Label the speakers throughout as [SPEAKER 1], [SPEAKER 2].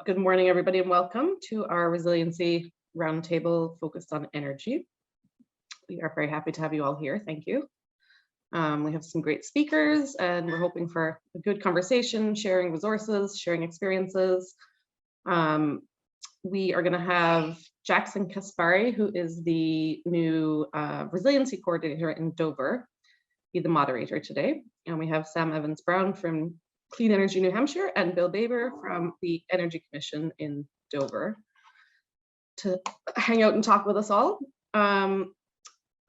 [SPEAKER 1] Good morning, everybody, and welcome to our Resiliency Roundtable focused on energy. We are very happy to have you all here. Thank you. We have some great speakers, and we're hoping for a good conversation, sharing resources, sharing experiences. We are going to have Jackson Kaspari, who is the new Resiliency Coordinator in Dover, be the moderator today. And we have Sam Evans-Brown from Clean Energy New Hampshire and Bill Baber from the Energy Commission in Dover to hang out and talk with us all. I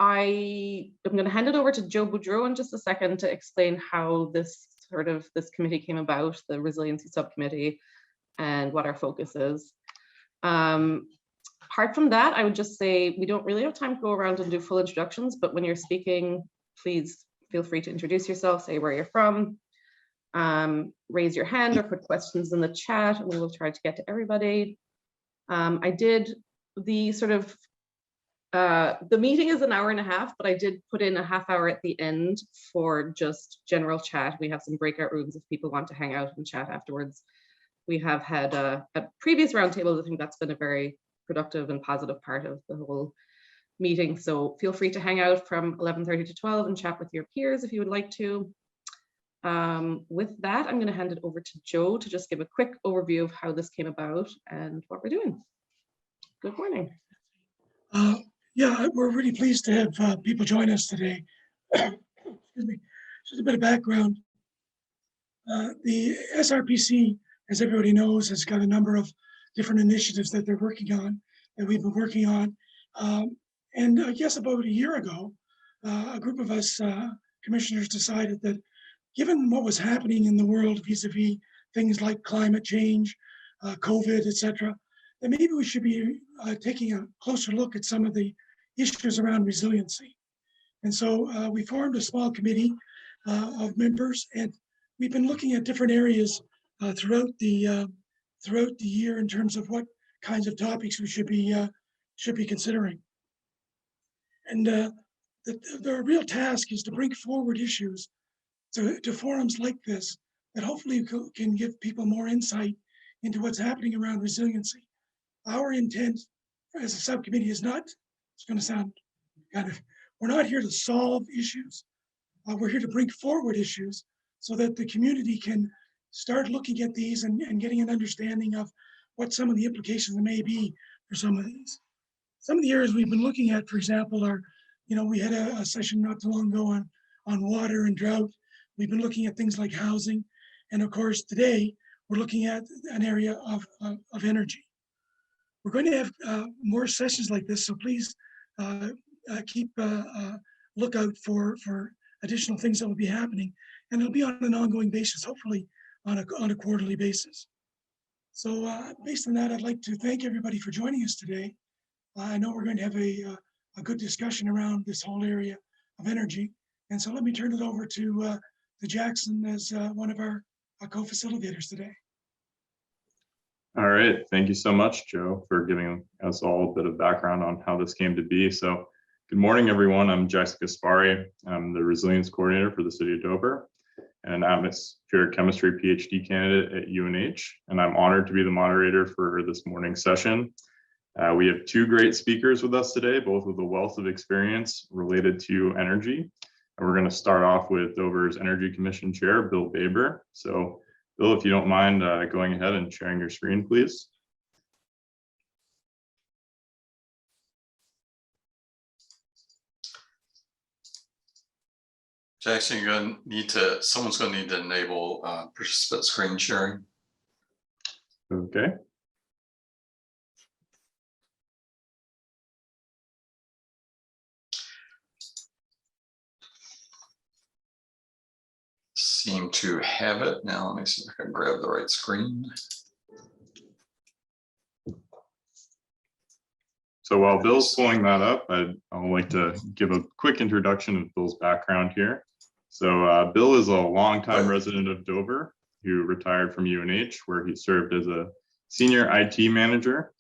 [SPEAKER 1] am going to hand it over to Joe Boudreau in just a second to explain how this committee came about, the Resiliency Subcommittee, and what our focus is. Apart from that, I would just say we don't really have time to go around and do full introductions, but when you're speaking, please feel free to introduce yourself, say where you're from, raise your hand or put questions in the chat, and we will try to get to everybody. I did the the meeting is an hour and a half, but I did put in a half hour at the end for just general chat. We have some breakout rooms if people want to hang out and chat afterwards. We have had at previous roundtables, I think that's been a very productive and positive part of the whole meeting. So feel free to hang out from 11:30 to 12 and chat with your peers if you would like to. With that, I'm going to hand it over to Joe to just give a quick overview of how this came about and what we're doing. Good morning.
[SPEAKER 2] Yeah, we're really pleased to have people join us today. Excuse me. Just a bit of background. The SRPC, as everybody knows, has got a number of different initiatives that they're working on, that we've been working on. And I guess about a year ago, a group of us commissioners decided that given what was happening in the world vis-a-vis things like climate change, COVID, etc., that maybe we should be taking a closer look at some of the issues around resiliency. And so we formed a small committee of members, and we've been looking at different areas throughout the year in terms of what kinds of topics we should be considering. And the real task is to bring forward issues to forums like this that hopefully can give people more insight into what's happening around resiliency. Our intent as a subcommittee is not, it's going to sound we're not here to solve issues. We're here to bring forward issues so that the community can start looking at these and getting an understanding of what some of the implications may be for some of these. Some of the areas we've been looking at, for example, are, we had a session not too long ago on water and drought. We've been looking at things like housing. And of course, today, we're looking at an area of energy. We're going to have more sessions like this, so please keep a lookout for additional things that will be happening. And it'll be on an ongoing basis, hopefully on a quarterly basis. So based on that, I'd like to thank everybody for joining us today. I know we're going to have a good discussion around this whole area of energy. And so let me turn it over to Jackson as one of our co-facilitators today.
[SPEAKER 3] All right, thank you so much, Joe, for giving us all a bit of background on how this came to be. So good morning, everyone. I'm Jackson Kaspari. I'm the Resilience Coordinator for the City of Dover and an atmospheric chemistry PhD candidate at UNH. And I'm honored to be the moderator for this morning's session. We have two great speakers with us today, both with a wealth of experience related to energy. And we're going to start off with Dover's Energy Commission Chair, Bill Baber. So Bill, if you don't mind going ahead and sharing your screen, please.
[SPEAKER 4] Jackson, someone's going to need to enable participant screen sharing.
[SPEAKER 3] Okay.
[SPEAKER 4] Seem to have it. Now let me see if I can grab the right screen.
[SPEAKER 3] So while Bill's pulling that up, I'd like to give a quick introduction of Bill's background here. So Bill is a longtime resident of Dover who retired from UNH, where he served as a senior IT manager.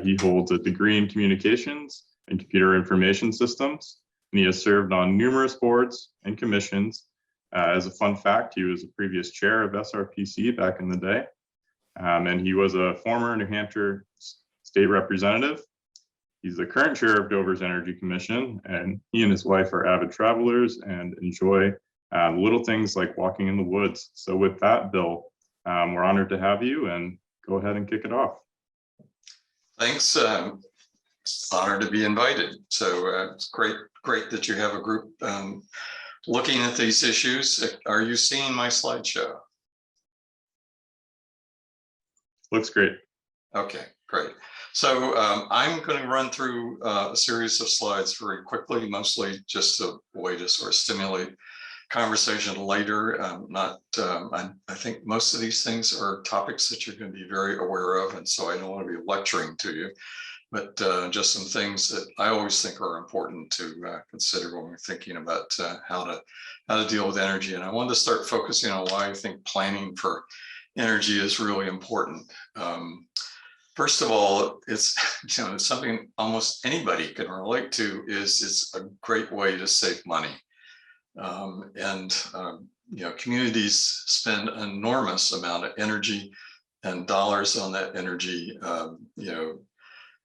[SPEAKER 3] He holds a degree in communications and computer information systems, and he has served on numerous boards and commissions. As a fun fact, he was a previous chair of SRPC back in the day. And he was a former New Hampshire state representative. He's the current chair of Dover's Energy Commission, and he and his wife are avid travelers and enjoy little things like walking in the woods. So with that, Bill, we're honored to have you, and go ahead and kick it off.
[SPEAKER 4] Thanks. It's an honor to be invited. So it's great that you have a group looking at these issues. Are you seeing my slideshow?
[SPEAKER 3] Looks great.
[SPEAKER 4] Okay, great. So I'm going to run through a series of slides very quickly, mostly just a way to sort of stimulate conversation later. I think most of these things are topics that you're going to be very aware of, and so I don't want to be lecturing to you, but just some things that I always think are important to consider when we're thinking about how to deal with energy. And I wanted to start focusing on why I think planning for energy is really important. First of all, it's it's something almost anybody can relate to. It's a great way to save money, communities spend an enormous amount of energy and dollars on that energy,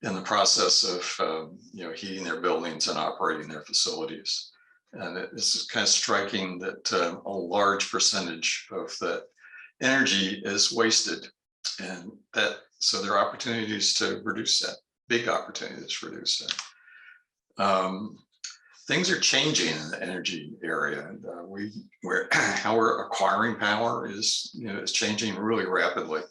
[SPEAKER 4] in the process of heating their buildings and operating their facilities. And it's kind of striking that a large percentage of that energy is wasted, and so there are opportunities to reduce that, big opportunities to reduce that. Things are changing in the energy area. How we're acquiring power is changing really rapidly.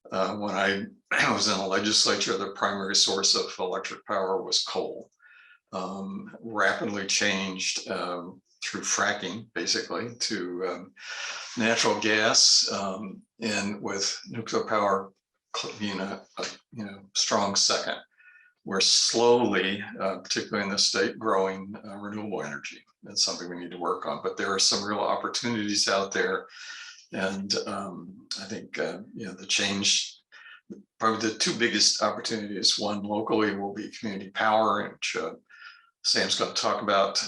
[SPEAKER 4] When I was in the legislature, the primary source of electric power was coal. Rapidly changed through fracking, basically, to natural gas, and with nuclear power being a strong second. We're slowly, particularly in the state, growing renewable energy. That's something we need to work on, but there are some real opportunities out there. And I think the change, probably the two biggest opportunities, one locally will be community power, which Sam's going to talk about,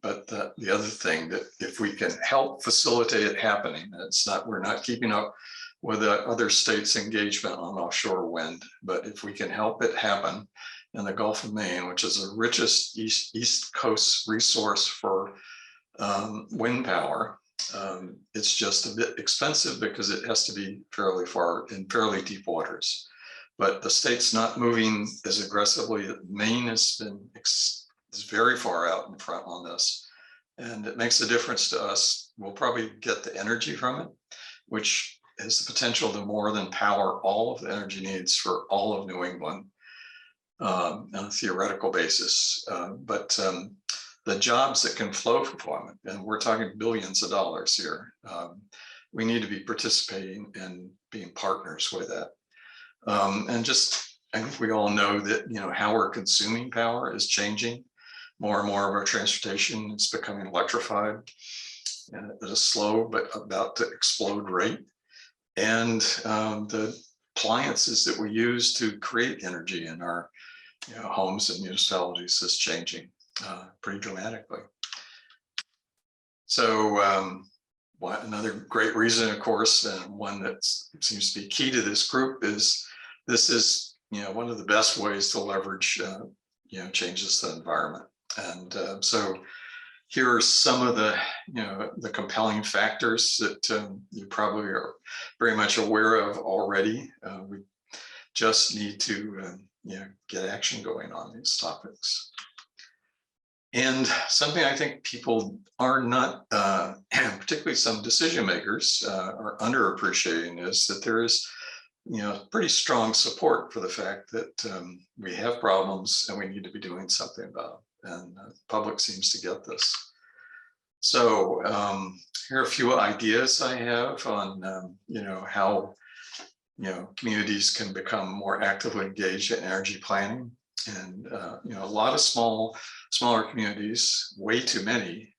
[SPEAKER 4] but the other thing, that if we can help facilitate it happening, we're not keeping up with other states' engagement on offshore wind, but if we can help it happen in the Gulf of Maine, which is the richest East Coast resource for wind power, it's just a bit expensive because it has to be fairly far in fairly deep waters. But the state's not moving as aggressively. Maine is very far out in front on this, and it makes a difference to us. We'll probably get the energy from it, which has the potential to more than power all of the energy needs for all of New England on a theoretical basis. But the jobs that can flow from it, and we're talking billions of dollars here, we need to be participating and being partners with that. I think we all know that how we're consuming power is changing. More and more of our transportation is becoming electrified at a slow but about to explode rate. And the appliances that we use to create energy in our homes and municipalities is changing pretty dramatically. So another great reason, of course, and one that seems to be key to this group, is this is one of the best ways to leverage changes to the environment. And so here are some of the compelling factors that you probably are very much aware of already. We just need to get action going on these topics. And something I think people are not, particularly some decision makers, are underappreciating, is that there is pretty strong support for the fact that we have problems and we need to be doing something about them. And the public seems to get this. So here are a few ideas I have on how communities can become more actively engaged in energy planning. And a lot of smaller communities, way too many,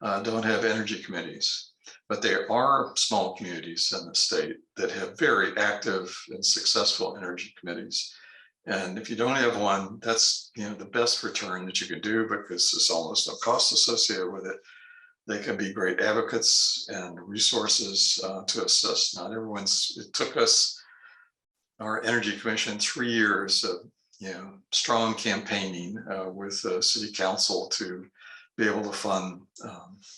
[SPEAKER 4] don't have energy committees. But there are small communities in the state that have very active and successful energy committees. And if you don't have one, that's the best return that you can do, because there's almost no cost associated with it. They can be great advocates and resources to assist. Not everyone's. It took us our Energy Commission 3 years of strong campaigning with City Council to be able to fund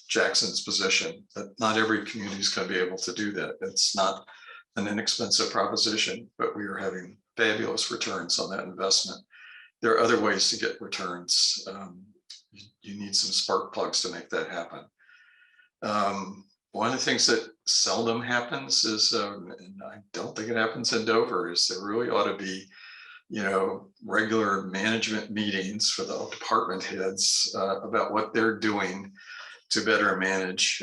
[SPEAKER 4] Jackson's position. But not every community is going to be able to do that. It's not an inexpensive proposition, but we are having fabulous returns on that investment. There are other ways to get returns. You need some spark plugs to make that happen. One of the things that seldom happens is, and I don't think it happens in Dover, is there really ought to be, regular management meetings for the department heads about what they're doing to better manage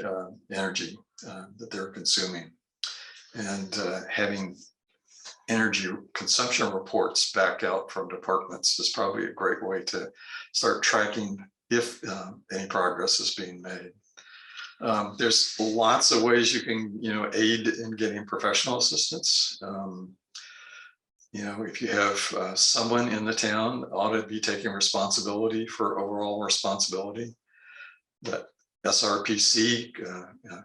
[SPEAKER 4] energy that they're consuming. And having energy consumption reports back out from departments is probably a great way to start tracking if any progress is being made. There's lots of ways you can, aid in getting professional assistance. If you have someone in the town ought to be taking responsibility for overall responsibility, that SRPC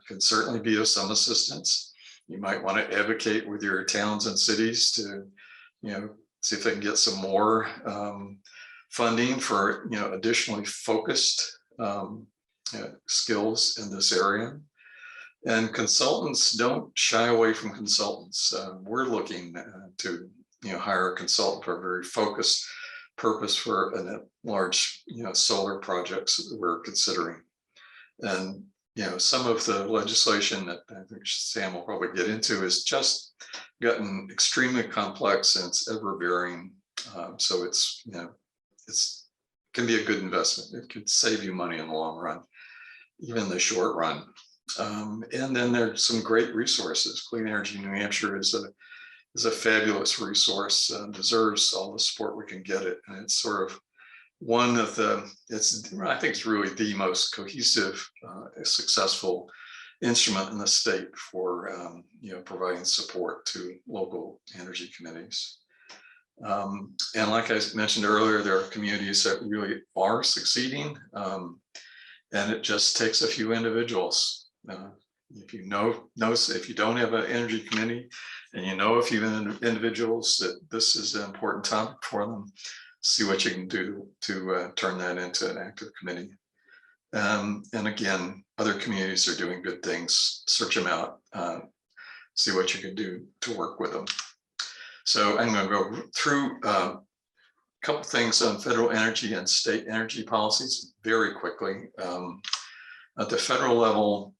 [SPEAKER 4] can certainly be of some assistance. You might want to advocate with your towns and cities to, see if they can get some more funding for, additionally focused skills in this area. And consultants, don't shy away from consultants. We're looking to hire a consultant for a very focused purpose for a large solar projects that we're considering. And some of the legislation that I think Sam will probably get into is just gotten extremely complex and it's ever varying. So it's can be a good investment. It could save you money in the long run, even the short run. And then there's some great resources. Clean Energy New Hampshire is a fabulous resource, deserves all the support we can get it. And it's sort of one of I think it's really the most cohesive, successful instrument in the state for, providing support to local energy committees. And like I mentioned earlier, there are communities that really are succeeding. And it just takes a few individuals. If you if you don't have an energy committee and a few individuals that this is an important topic for them, see what you can do to turn that into an active committee. And again, other communities are doing good things. Search them out, see what you can do to work with them. So I'm going to go through a couple things on federal energy and state energy policies very quickly. At the federal level,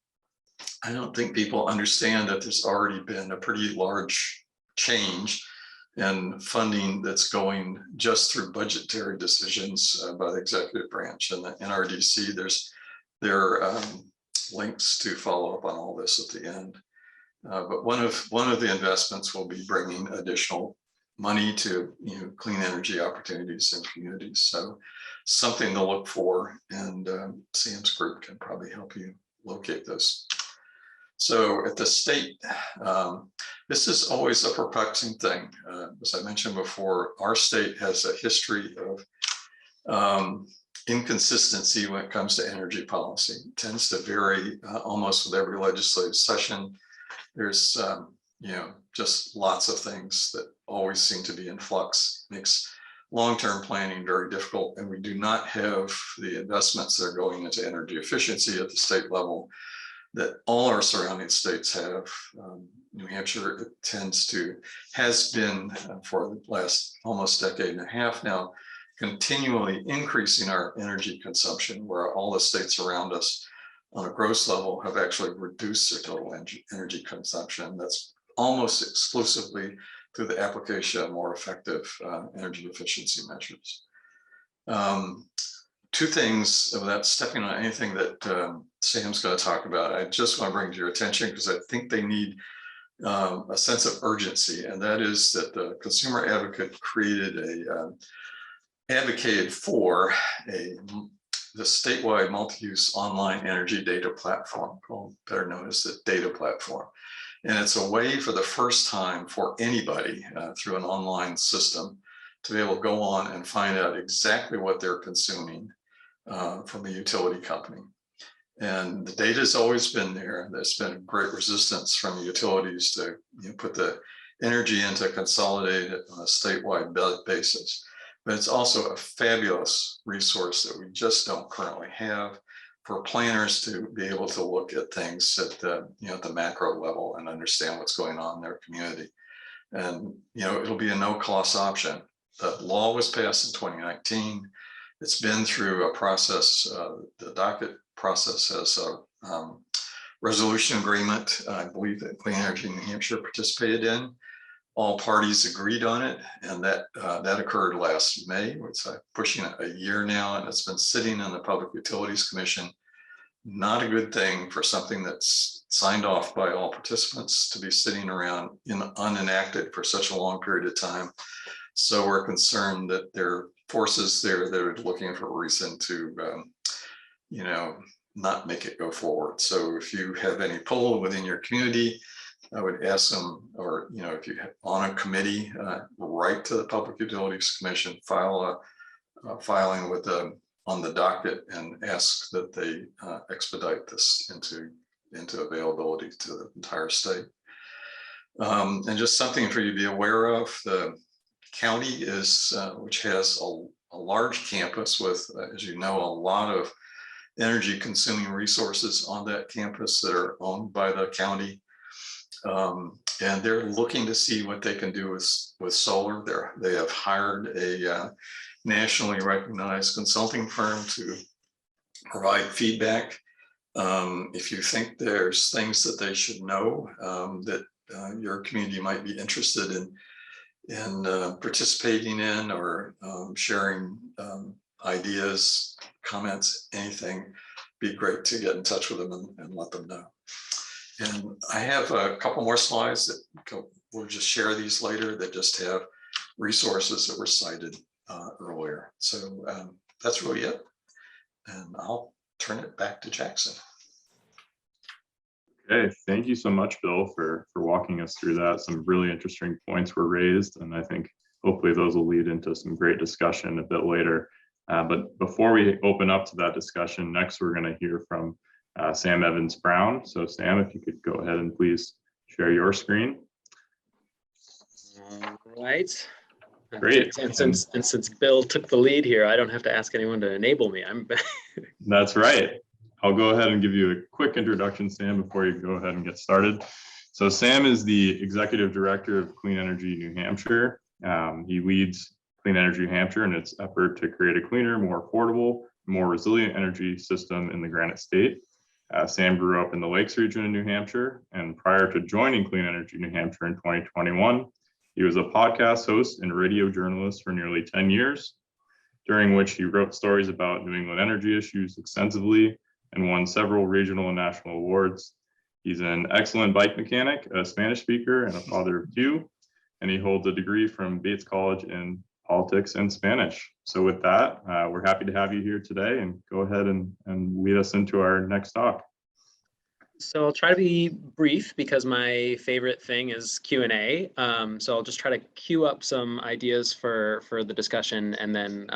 [SPEAKER 4] I don't think people understand that there's already been a pretty large change in funding that's going just through budgetary decisions by the executive branch and the NRDC. There are links to follow up on all this at the end. But one of the investments will be bringing additional money to clean energy opportunities in communities. So something to look for, and Sam's group can probably help you locate this. So at the state, this is always a perplexing thing. As I mentioned before, our state has a history of inconsistency when it comes to energy policy. It tends to vary almost with every legislative session. There's just lots of things that always seem to be in flux. Makes long-term planning very difficult, and we do not have the investments that are going into energy efficiency at the state level that all our surrounding states have. New Hampshire has been for the last almost decade and a half now, continually increasing our energy consumption, where all the states around us on a gross level have actually reduced their total energy consumption. That's almost exclusively through the application of more effective energy efficiency measures. Two things without stepping on anything that Sam's going to talk about, I just want to bring to your attention because I think they need a sense of urgency, and that is that the Consumer Advocate advocated for the statewide multi-use online energy data platform, better known as the data platform. And it's a way for the first time for anybody through an online system to be able to go on and find out exactly what they're consuming from a utility company. And the data has always been there. There's been great resistance from utilities to put the energy into consolidated on a statewide basis. But it's also a fabulous resource that we just don't currently have for planners to be able to look at things at the, at the macro level and understand what's going on in their community. And, it'll be a no-cost option. The law was passed in 2019. It's been through a process. The docket process has a resolution agreement, I believe, that Clean Energy New Hampshire participated in. All parties agreed on it, and that occurred last May. It's pushing a year now, and it's been sitting in the Public Utilities Commission. Not a good thing for something that's signed off by all participants to be sitting around unenacted for such a long period of time. So we're concerned that there are forces there that are looking for a reason to, not make it go forward. So if you have any pull within your community, I would ask them, or, if you have on a committee, write to the Public Utilities Commission, file a filing with on the docket and ask that they expedite this into availability to the entire state. And just something for you to be aware of, the county is, which has a large campus with, as you know, a lot of energy consuming resources on that campus that are owned by the county. And they're looking to see what they can do with solar. They have hired a nationally recognized consulting firm to provide feedback. If you think there's things that they should know that your community might be interested in participating in, or sharing ideas, comments, anything, be great to get in touch with them and let them know. And I have a couple more slides that we'll just share these later that just have resources that were cited earlier. So that's really it. And I'll turn it back to Jackson.
[SPEAKER 3] Okay, thank you so much, Bill, for walking us through that. Some really interesting points were raised, and I think hopefully those will lead into some great discussion a bit later. But before we open up to that discussion, next we're going to hear from Sam Evans-Brown. So Sam, if you could go ahead and please share your screen.
[SPEAKER 5] All right.
[SPEAKER 3] Great.
[SPEAKER 5] And since Bill took the lead here, I don't have to ask anyone to enable me.
[SPEAKER 3] That's right. I'll go ahead and give you a quick introduction, Sam, before you go ahead and get started. So Sam is the Executive Director of Clean Energy New Hampshire. He leads Clean Energy New Hampshire in its effort to create a cleaner, more affordable, more resilient energy system in the Granite State. Sam grew up in the Lakes region of New Hampshire, and prior to joining Clean Energy New Hampshire in 2021, he was a podcast host and radio journalist for nearly 10 years, during which he wrote stories about New England energy issues extensively and won several regional and national awards. He's an excellent bike mechanic, a Spanish speaker, and a father of two, and he holds a degree from Bates College in politics and Spanish. So with that, we're happy to have you here today, and go ahead and lead us into our next talk.
[SPEAKER 5] So I'll try to be brief because my favorite thing is Q&A. So I'll just try to queue up some ideas for the discussion and then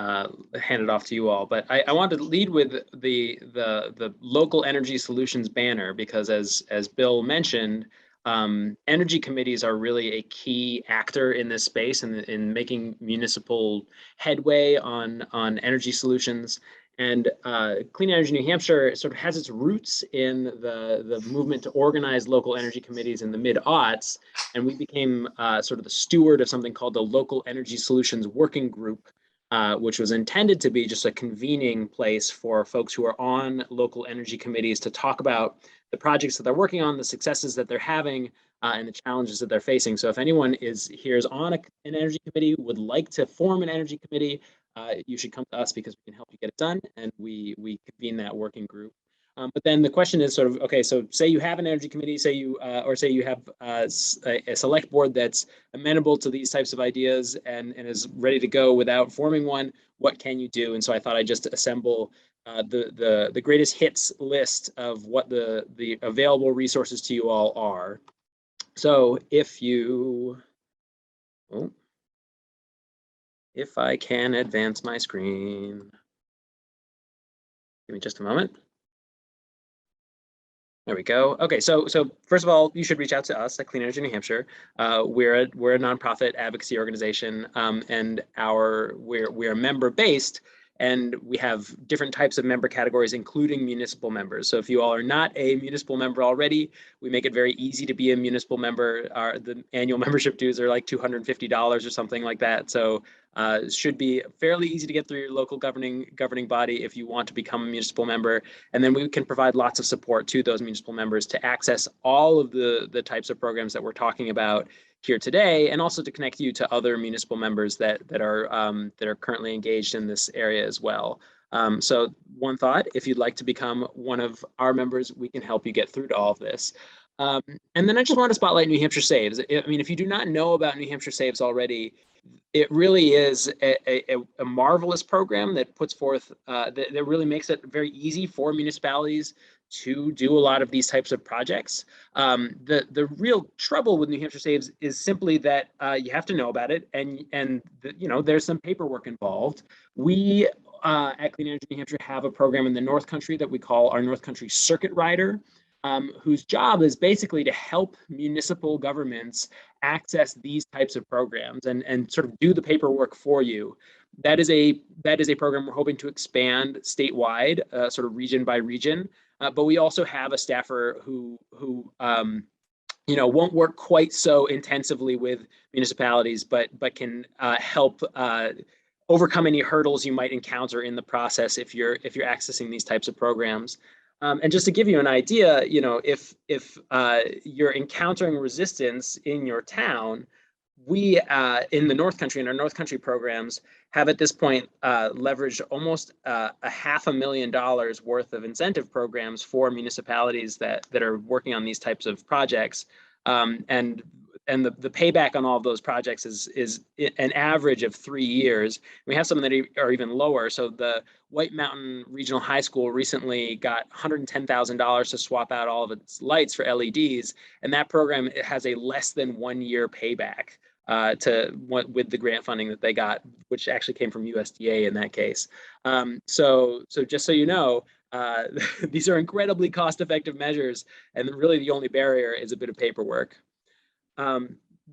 [SPEAKER 5] hand it off to you all. But I wanted to lead with the local energy solutions banner, because as Bill mentioned, energy committees are really a key actor in this space and in making municipal headway on energy solutions. And Clean Energy New Hampshire sort of has its roots in the movement to organize local energy committees in the mid-aughts, and we became sort of the steward of something called the Local Energy Solutions Working Group, which was intended to be just a convening place for folks who are on local energy committees to talk about the projects that they're working on, the successes that they're having, and the challenges that they're facing. So if anyone is on an energy committee, would like to form an energy committee, you should come to us because we can help you get it done, and we convene that working group. But then the question is sort of, okay, so say you have an energy committee, say you have a select board that's amenable to these types of ideas and is ready to go without forming one, what can you do? And so I thought I'd just assemble the greatest hits list of what the available resources to you all are. So if I can advance my screen, give me just a moment. There we go. Okay, so first of all, you should reach out to us at Clean Energy New Hampshire. We're a nonprofit advocacy organization, and we're member based, and we have different types of member categories, including municipal members. So if you all are not a municipal member already, we make it very easy to be a municipal member. The annual membership dues are like $250 or something like that. So it should be fairly easy to get through your local governing body if you want to become a municipal member. And then we can provide lots of support to those municipal members to access all of the types of programs that we're talking about here today, and also to connect you to other municipal members that are currently engaged in this area as well. So one thought, if you'd like to become one of our members, we can help you get through to all of this. And then I just want to spotlight New Hampshire Saves. I mean, if you do not know about New Hampshire Saves already, it really is a marvelous program that puts forth, that really makes it very easy for municipalities to do a lot of these types of projects. The real trouble with New Hampshire Saves is simply that you have to know about it, and there's some paperwork involved. We at Clean Energy New Hampshire have a program in the North Country that we call our North Country Circuit Rider, whose job is basically to help municipal governments access these types of programs and sort of do the paperwork for you. That is a program we're hoping to expand statewide, sort of region by region. But we also have a staffer who won't work quite so intensively with municipalities, but can help overcome any hurdles you might encounter in the process if you're accessing these types of programs. And just to give you an idea, if you're encountering resistance in your town, we in the North Country, in our North Country programs, have at this point leveraged almost $500,000 worth of incentive programs for municipalities that are working on these types of projects. And the payback on all of those projects is an average of 3 years. We have some that are even lower. So the White Mountain Regional High School recently got $110,000 to swap out all of its lights for LEDs, and that program has a less than 1 year payback with the grant funding that they got, which actually came from USDA in that case. So just so you know, these are incredibly cost-effective measures, and really the only barrier is a bit of paperwork.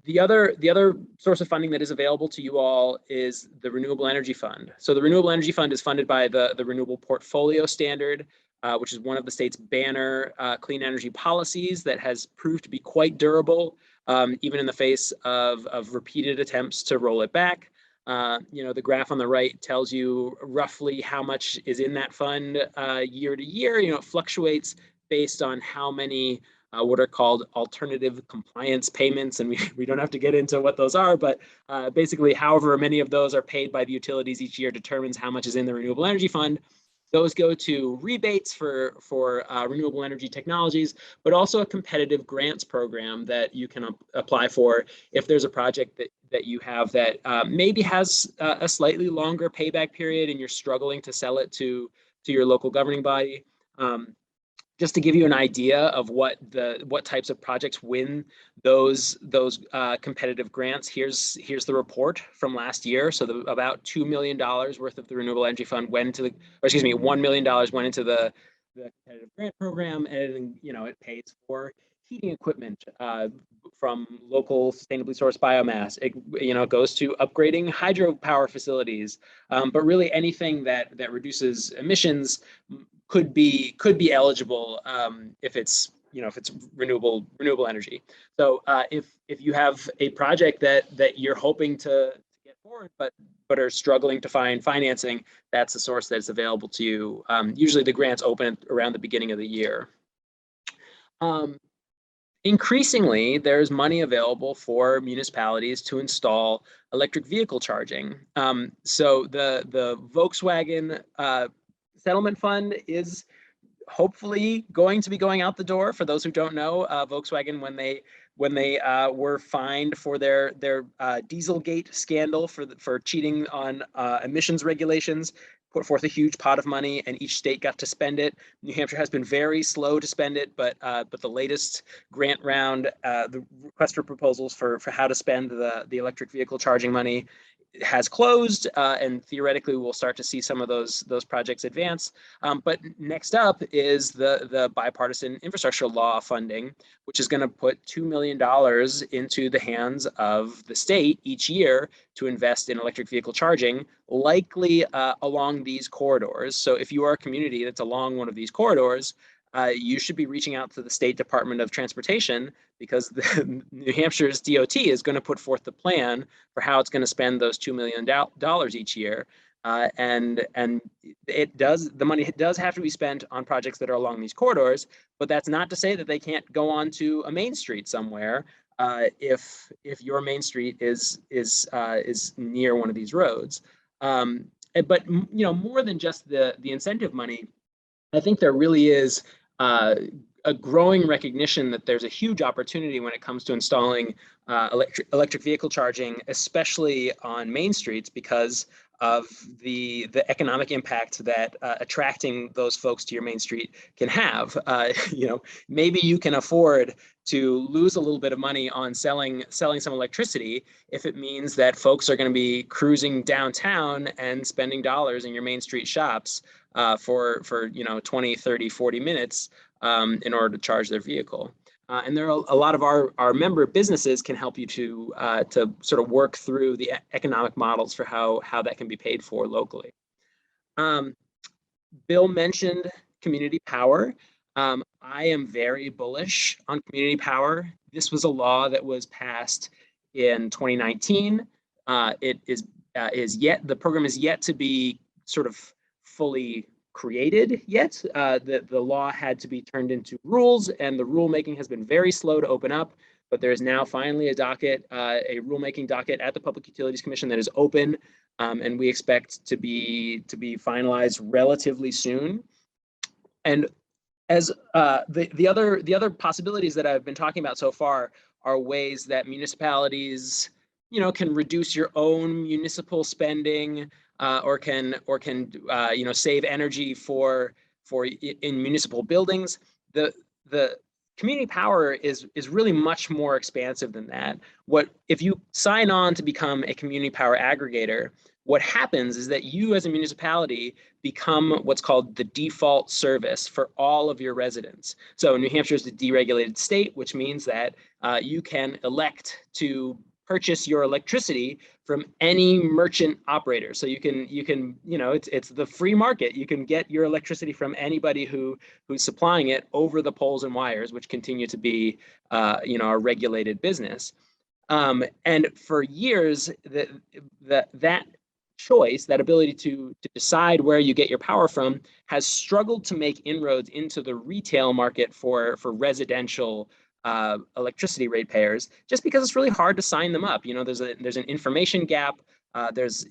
[SPEAKER 5] The other source of funding that is available to you all is the Renewable Energy Fund. So the Renewable Energy Fund is funded by the Renewable Portfolio Standard, which is one of the state's banner clean energy policies that has proved to be quite durable, even in the face of repeated attempts to roll it back. The graph on the right tells you roughly how much is in that fund year to year. It fluctuates based on how many what are called alternative compliance payments, and we don't have to get into what those are, but basically however many of those are paid by the utilities each year determines how much is in the Renewable Energy Fund. Those go to rebates for renewable energy technologies, but also a competitive grants program that you can apply for if there's a project that you have that maybe has a slightly longer payback period and you're struggling to sell it to your local governing body. Just to give you an idea of what types of projects win those competitive grants, here's the report from last year. So about $2 million worth of the Renewable Energy Fund $1 million went into the competitive grant program, and it pays for heating equipment from local sustainably sourced biomass. It goes to upgrading hydropower facilities, but really anything that reduces emissions could be eligible if it's renewable energy. So if you have a project that you're hoping to get forward, but are struggling to find financing, that's a source that's available to you. Usually the grants open around the beginning of the year. Increasingly, there's money available for municipalities to install electric vehicle charging. So the Volkswagen settlement fund is hopefully going to be going out the door. For those who don't know, Volkswagen, when they were fined for their Dieselgate scandal for cheating on emissions regulations, put forth a huge pot of money, and each state got to spend it. New Hampshire has been very slow to spend it, but the latest grant round, the request for proposals for how to spend the electric vehicle charging money has closed, and theoretically we'll start to see some of those projects advance. But next up is the bipartisan infrastructure law funding, which is going to put $2 million into the hands of the state each year to invest in electric vehicle charging, likely along these corridors. So if you are a community that's along one of these corridors, you should be reaching out to the State Department of Transportation, because New Hampshire's DOT is going to put forth the plan for how it's going to spend those $2 million each year. And the money does have to be spent on projects that are along these corridors, but that's not to say that they can't go on to a main street somewhere if your main street is near one of these roads. But more than just the incentive money, I think there really is a growing recognition that there's a huge opportunity when it comes to installing electric vehicle charging, especially on main streets, because of the economic impact that attracting those folks to your main street can have. Maybe you can afford to lose a little bit of money on selling some electricity if it means that folks are going to be cruising downtown and spending dollars in your main street shops for 20, 30, 40 minutes in order to charge their vehicle. And there are a lot of our member businesses can help you to sort of work through the economic models for how that can be paid for locally. Bill mentioned community power. I am very bullish on community power. This was a law that was passed in 2019. The program is yet to be sort of fully created yet. The law had to be turned into rules, and the rulemaking has been very slow to open up, but there is now finally a rulemaking docket at the Public Utilities Commission that is open, and we expect to be finalized relatively soon. And as the other possibilities that I've been talking about so far are ways that municipalities, can reduce your own municipal spending, or can save energy for in municipal buildings. The community power is really much more expansive than that. If you sign on to become a community power aggregator, what happens is that you as a municipality become what's called the default service for all of your residents. So New Hampshire is a deregulated state, which means that you can elect to purchase your electricity from any merchant operator. So you can it's the free market. You can get your electricity from anybody who's supplying it over the poles and wires, which continue to be a regulated business. And for years, that choice, that ability to decide where you get your power from, has struggled to make inroads into the retail market for residential electricity ratepayers, just because it's really hard to sign them up. There's an information gap. There's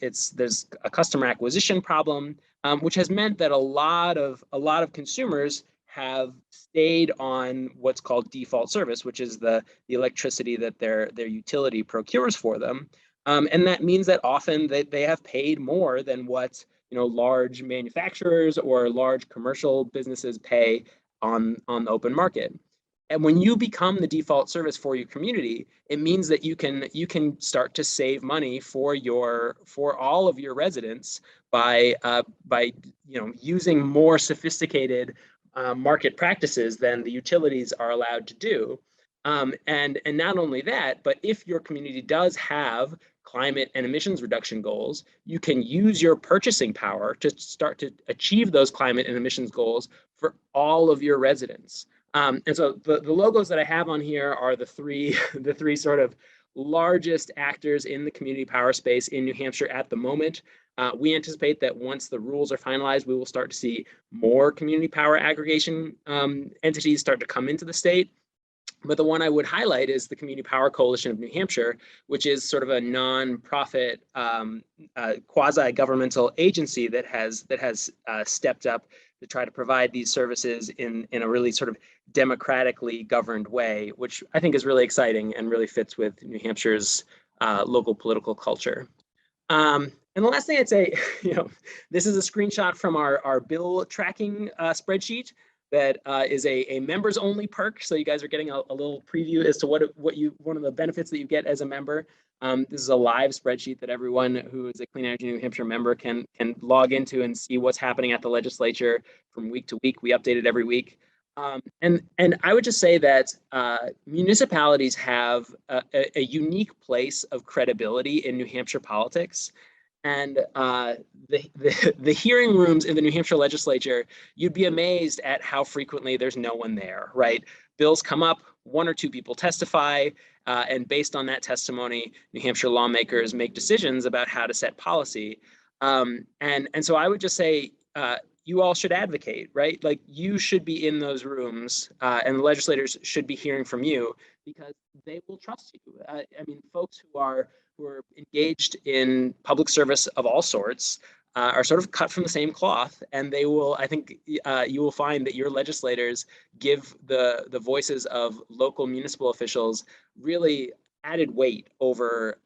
[SPEAKER 5] a customer acquisition problem, which has meant that a lot of consumers have stayed on what's called default service, which is the electricity that their utility procures for them. And that means that often they have paid more than what large manufacturers or large commercial businesses pay on the open market. And when you become the default service for your community, it means that you can start to save money for all of your residents by using more sophisticated market practices than the utilities are allowed to do. And not only that, but if your community does have climate and emissions reduction goals, you can use your purchasing power to start to achieve those climate and emissions goals for all of your residents. And so the logos that I have on here are the three sort of largest actors in the community power space in New Hampshire at the moment. We anticipate that once the rules are finalized, we will start to see more community power aggregation entities start to come into the state. But the one I would highlight is the Community Power Coalition of New Hampshire, which is sort of a nonprofit quasi-governmental agency that has stepped up to try to provide these services in a really sort of democratically governed way, which I think is really exciting and really fits with New Hampshire's local political culture. And the last thing I'd say, this is a screenshot from our bill tracking spreadsheet. that is a members only perk. So you guys are getting a little preview as to one of the benefits that you get as a member. This is a live spreadsheet that everyone who is a Clean Energy New Hampshire member can log into and see what's happening at the legislature from week to week. We update it every week. And I would just say that municipalities have a unique place of credibility in New Hampshire politics. And the hearing rooms in the New Hampshire legislature, you'd be amazed at how frequently there's no one there, right? Bills come up, one or two people testify, and based on that testimony, New Hampshire lawmakers make decisions about how to set policy. And so I would just say, you all should advocate, right? Like, you should be in those rooms, and the legislators should be hearing from you because they will trust you. I mean, folks who are engaged in public service of all sorts are sort of cut from the same cloth, and they will, I think, you will find that your legislators give the voices of local municipal officials really added weight over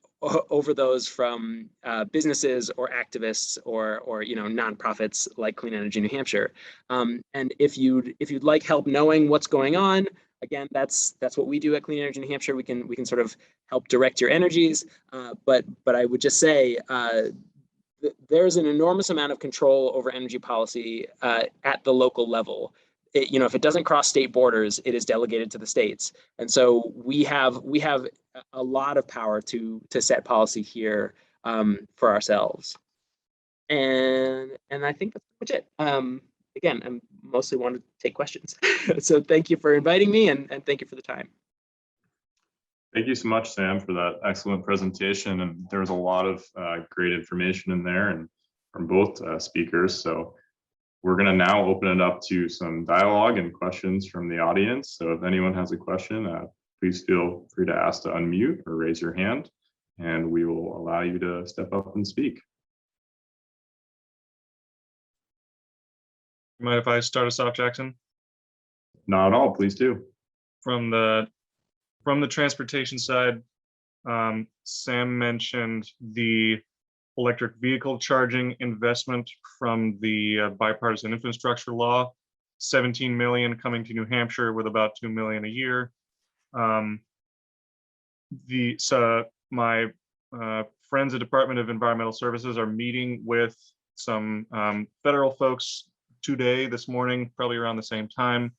[SPEAKER 5] those from businesses or activists or nonprofits like Clean Energy New Hampshire. And if you'd like help knowing what's going on, again, that's what we do at Clean Energy New Hampshire. We can sort of help direct your energies, but I would just say there's an enormous amount of control over energy policy at the local level. If it doesn't cross state borders, it is delegated to the states, and so we have a lot of power to set policy here for ourselves. And I think that's pretty much it. Again, I mostly want to take questions. So thank you for inviting me, and thank you for the time.
[SPEAKER 3] Thank you so much, Sam, for that excellent presentation. And there was a lot of great information in there and from both speakers. So we're going to now open it up to some dialogue and questions from the audience. So if anyone has a question, please feel free to ask to unmute or raise your hand, and we will allow you to step up and speak.
[SPEAKER 6] Mind if I start us off, Jackson?
[SPEAKER 3] Not at all, please do.
[SPEAKER 6] From the transportation side, Sam mentioned the electric vehicle charging investment from the bipartisan infrastructure law, 17 million coming to New Hampshire with about 2 million a year. My friends at Department of Environmental Services are meeting with some federal folks this morning, probably around the same time,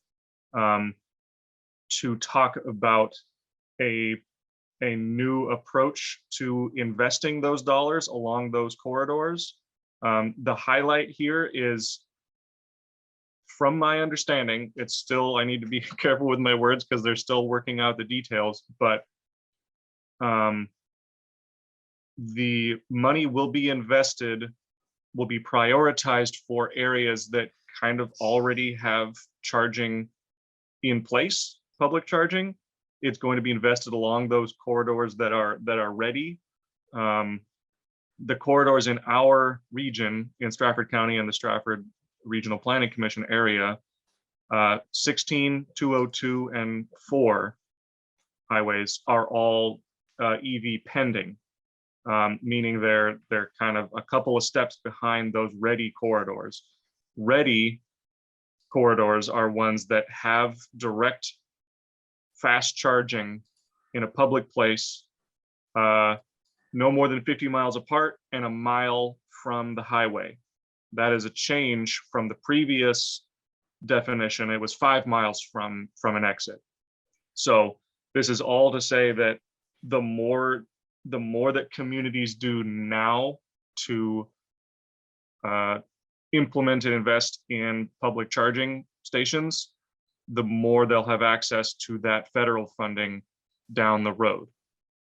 [SPEAKER 6] to talk about a new approach to investing those dollars along those corridors. The highlight here is, from my understanding, it's still, I need to be careful with my words because they're still working out the details, but the money will be prioritized for areas that kind of already have charging in place, public charging. It's going to be invested along those corridors that are ready. The corridors in our region, in Stratford County and the Stratford Regional Planning Commission area, 16, 202, and 4 highways are all EV pending, meaning they're kind of a couple of steps behind those ready corridors. Ready corridors are ones that have direct fast charging in a public place, no more than 50 miles apart and a mile from the highway. That is a change from the previous definition. It was 5 miles from an exit. So this is all to say that the more that communities do now to implement and invest in public charging stations, the more they'll have access to that federal funding down the road.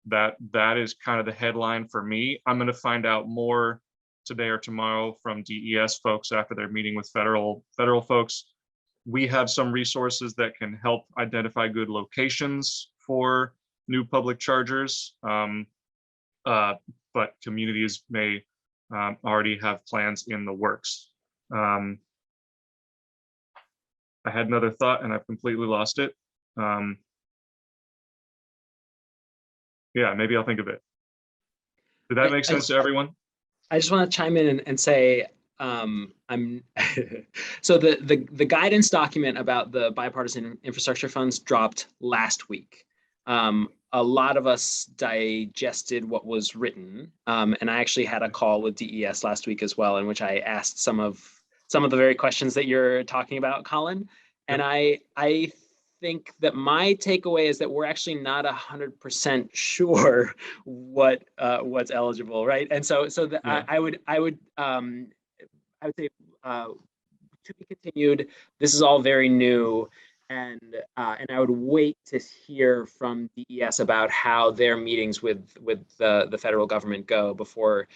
[SPEAKER 6] That is kind of the headline for me. I'm going to find out more today or tomorrow from DES folks after their meeting with federal folks. We have some resources that can help identify good locations for new public chargers, but communities may already have plans in the works. I had another thought and I've completely lost it. Yeah, maybe I'll think of it. Did that make sense to everyone?
[SPEAKER 5] I just want to chime in and say, I'm so the guidance document about the bipartisan infrastructure funds dropped last week. A lot of us digested what was written, and I actually had a call with DES last week as well, in which I asked some of the very questions that you're talking about, Colin. And I think that my takeaway is that we're actually not 100% sure what's eligible, right? And so I would say to be continued. This is all very new, and I would wait to hear from DES about how their meetings with the federal government go before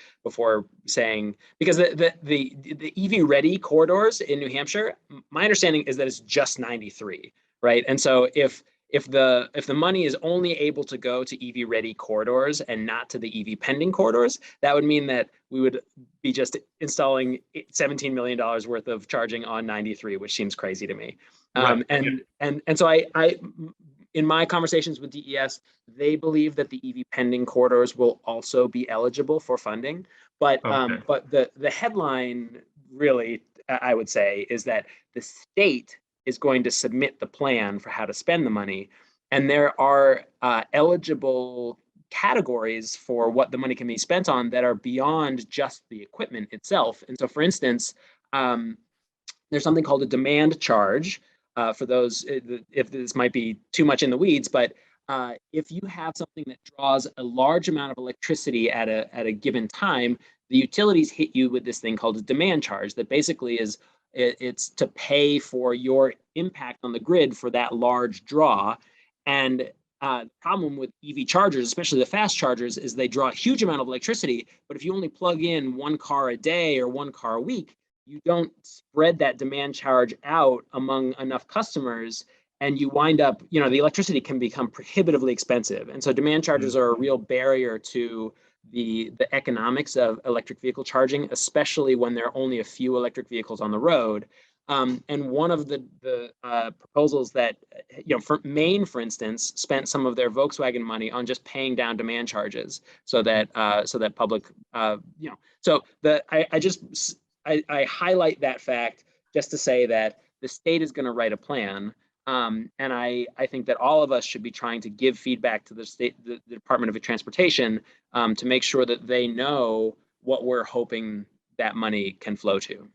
[SPEAKER 5] saying, because the EV ready corridors in New Hampshire, my understanding is that it's just 93, right? And so if the money is only able to go to EV ready corridors and not to the EV pending corridors, that would mean that we would be just installing $17 million worth of charging on 93, which seems crazy to me.
[SPEAKER 6] Right.
[SPEAKER 5] And so I in my conversations with DES, they believe that the EV pending corridors will also be eligible for funding. But but the headline really, I would say, is that the state is going to submit the plan for how to spend the money. And there are eligible categories for what the money can be spent on that are beyond just the equipment itself. And so, for instance, there's something called a demand charge for those, if this might be too much in the weeds, but if you have something that draws a large amount of electricity at a given time, the utilities hit you with this thing called a demand charge that basically is, it's to pay for your impact on the grid for that large draw. And the problem with EV chargers, especially the fast chargers, is they draw a huge amount of electricity. But if you only plug in one car a day or one car a week, you don't spread that demand charge out among enough customers, and you wind up, the electricity can become prohibitively expensive. And so demand charges are a real barrier to the economics of electric vehicle charging, especially when there are only a few electric vehicles on the road. And one of the proposals that, for Maine, for instance, spent some of their Volkswagen money on just paying down demand charges so that public, so I highlight that fact just to say that the state is going to write a plan. And I think that all of us should be trying to give feedback to the Department of Transportation to make sure that they know what we're hoping that money can flow to.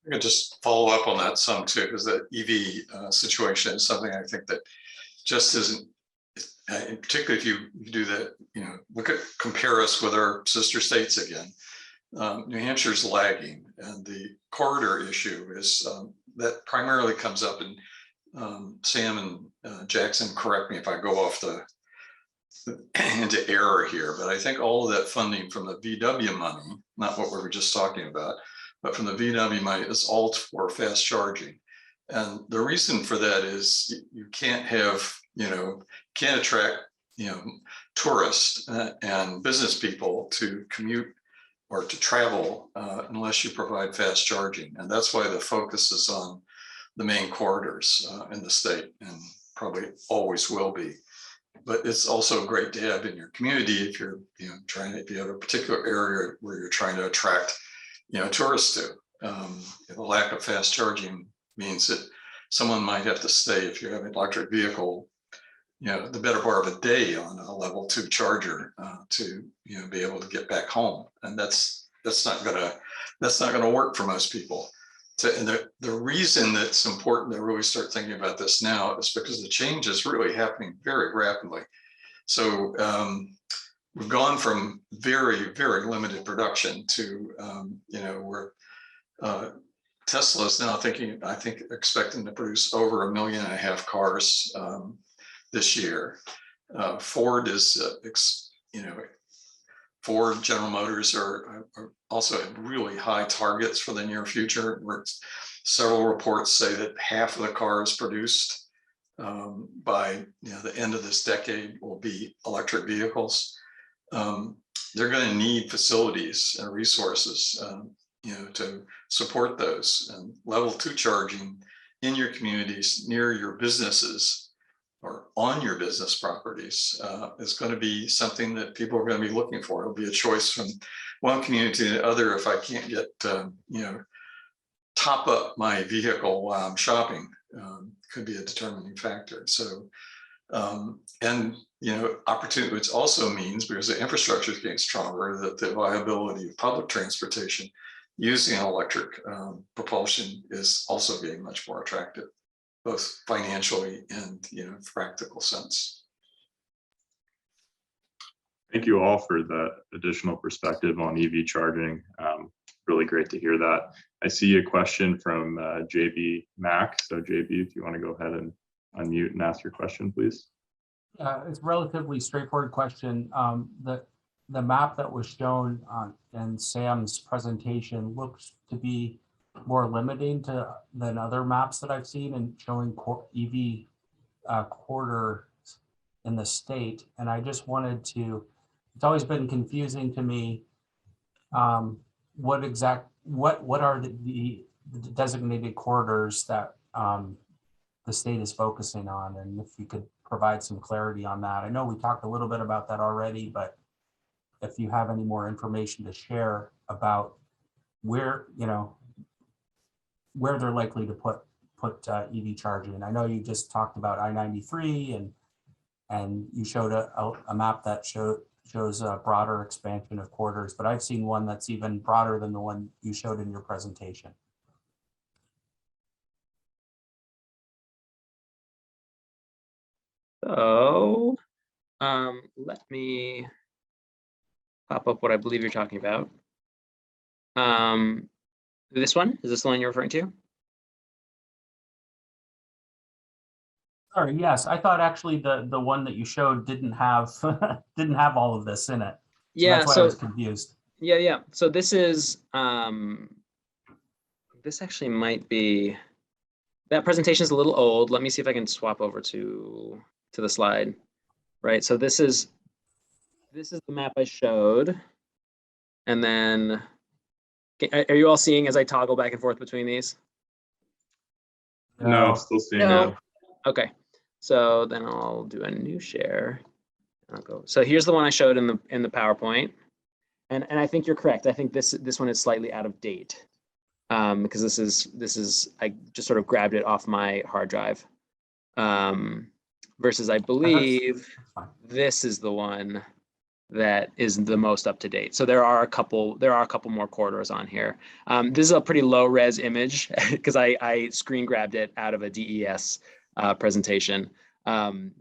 [SPEAKER 4] I could just follow up on that some too, because the EV situation is something I think that just isn't, particularly if you do that, compare us with our sister states again. New Hampshire's lagging, and the corridor issue is that primarily comes up in Sam and Jackson, correct me if I go off into error here, but I think all of that funding from the VW money, not what we were just talking about, but from the VW money is all for fast charging. And the reason for that is you can't have, can't attract, tourists and business people to commute or to travel unless you provide fast charging. And that's why the focus is on the main corridors in the state, and probably always will be. But it's also great to have in your community if you're, if you have a particular area where you're trying to attract, tourists to. The lack of fast charging means that someone might have to stay, if you have an electric vehicle, the better part of a day on a level 2 charger to be able to get back home, and that's not gonna work for most people. And the reason that's important to really start thinking about this now is because the change is really happening very rapidly. So we've gone from very, very limited production to where Tesla is now expecting to produce over 1.5 million cars this year. Ford is, Ford, General Motors are also have really high targets for the near future, where several reports say that half of the cars produced by the end of this decade will be electric vehicles. They're going to need facilities and resources, to support those. And level 2 charging in your communities near your businesses or on your business properties is going to be something that people are going to be looking for. It'll be a choice from one community to the other. If I can't get, top up my vehicle while I'm shopping, could be a determining factor. So, opportunity, which also means, because the infrastructure is getting stronger, that the viability of public transportation using electric propulsion is also getting much more attractive, both financially and practical sense.
[SPEAKER 3] Thank you all for that additional perspective on EV charging. Really great to hear that. I see a question from JB Mack. So JB, if you want to go ahead and unmute and ask your question, please.
[SPEAKER 7] It's a relatively straightforward question. The map that was shown in Sam's presentation looks to be more limiting than other maps that I've seen, and showing EV corridors in the state. And I just wanted to, it's always been confusing to me, what are the designated corridors that the state is focusing on, and if you could provide some clarity on that. I know we talked a little bit about that already, but if you have any more information to share about where they're likely to put EV charging. I know you just talked about I-93 and you showed a map that shows a broader expansion of corridors, but I've seen one that's even broader than the one you showed in your presentation.
[SPEAKER 5] So let me pop up what I believe you're talking about. This one, is this the one you're referring to?
[SPEAKER 7] Sorry, yes, I thought actually the one that you showed didn't have didn't have all of this in it. So
[SPEAKER 5] Yeah,
[SPEAKER 7] that's why I was confused.
[SPEAKER 5] Yeah. So this is this actually might be, that presentation is a little old. Let me see if I can swap over to the slide. Right. So this is the map I showed. And then are you all seeing as I toggle back and forth between these?
[SPEAKER 3] No, still seeing
[SPEAKER 1] No.
[SPEAKER 3] it.
[SPEAKER 5] Okay. So then I'll do a new share. I'll go. So here's the one I showed in the PowerPoint. And I think you're correct. I think this one is slightly out of date. Because this is I just sort of grabbed it off my hard drive. Versus I believe this is the one that is the most up to date. So there are a couple more corridors on here. This is a pretty low res image because I screen grabbed it out of a DES presentation.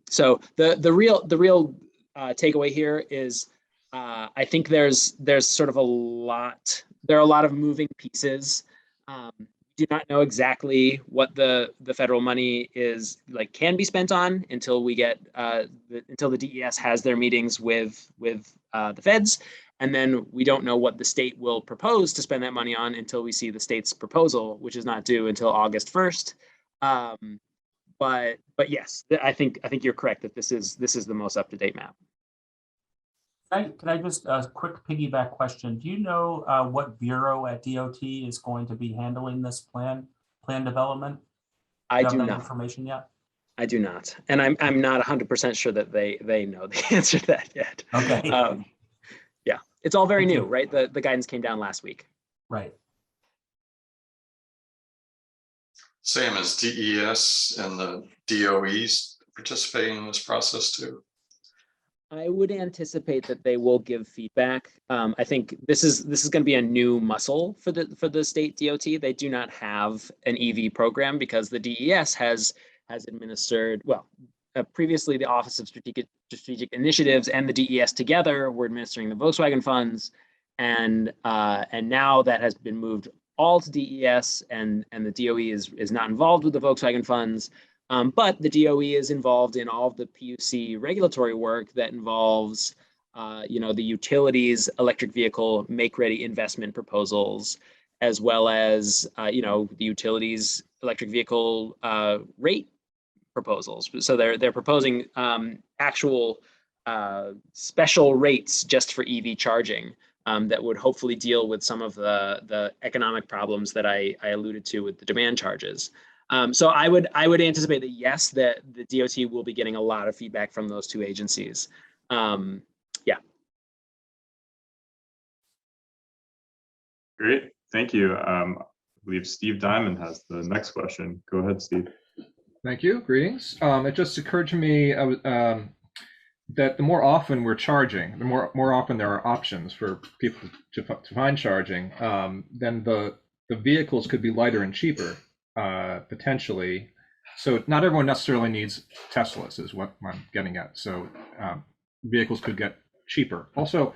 [SPEAKER 5] So the real takeaway here is I think there's sort of there are a lot of moving pieces. Do not know exactly what the federal money is can be spent on until we get until the DES has their meetings with the feds, and then we don't know what the state will propose to spend that money on until we see the state's proposal, which is not due until August 1st. But yes, I think you're correct that this is the most up-to-date map.
[SPEAKER 7] Can I just a quick piggyback question? Do you know what bureau at DOT is going to be handling this plan development?
[SPEAKER 5] I do
[SPEAKER 7] that
[SPEAKER 5] not.
[SPEAKER 7] Information yet?
[SPEAKER 5] I do not, and I'm not 100% sure that they know the answer to that yet.
[SPEAKER 7] Okay.
[SPEAKER 5] Yeah, it's all very
[SPEAKER 7] Thank
[SPEAKER 5] new,
[SPEAKER 7] you.
[SPEAKER 5] right? The guidance came down last week.
[SPEAKER 7] Right.
[SPEAKER 4] Sam, is DES and the DOEs participating in this process too?
[SPEAKER 5] I would anticipate that they will give feedback. I think this is going to be a new muscle for the state DOT. They do not have an EV program because the DES has administered, previously the Office of Strategic Initiatives and the DES together were administering the Volkswagen funds, and now that has been moved all to DES, and the DOE is not involved with the Volkswagen funds. But the DOE is involved in all of the PUC regulatory work that involves, the utilities, electric vehicle make-ready investment proposals, as well as, the utilities electric vehicle rate proposals. So they're proposing actual special rates just for EV charging that would hopefully deal with some of the economic problems that I alluded to with the demand charges. So I would anticipate that yes, that the DOT will be getting a lot of feedback from those two agencies. Yeah.
[SPEAKER 3] Great, thank you. I believe Steve Diamond has the next question. Go ahead, Steve.
[SPEAKER 8] Thank you. Greetings. It just occurred to me that the more often we're charging, the more often there are options for people to find charging, then the vehicles could be lighter and cheaper, potentially. So not everyone necessarily needs Teslas, is what I'm getting at. So vehicles could get cheaper. Also,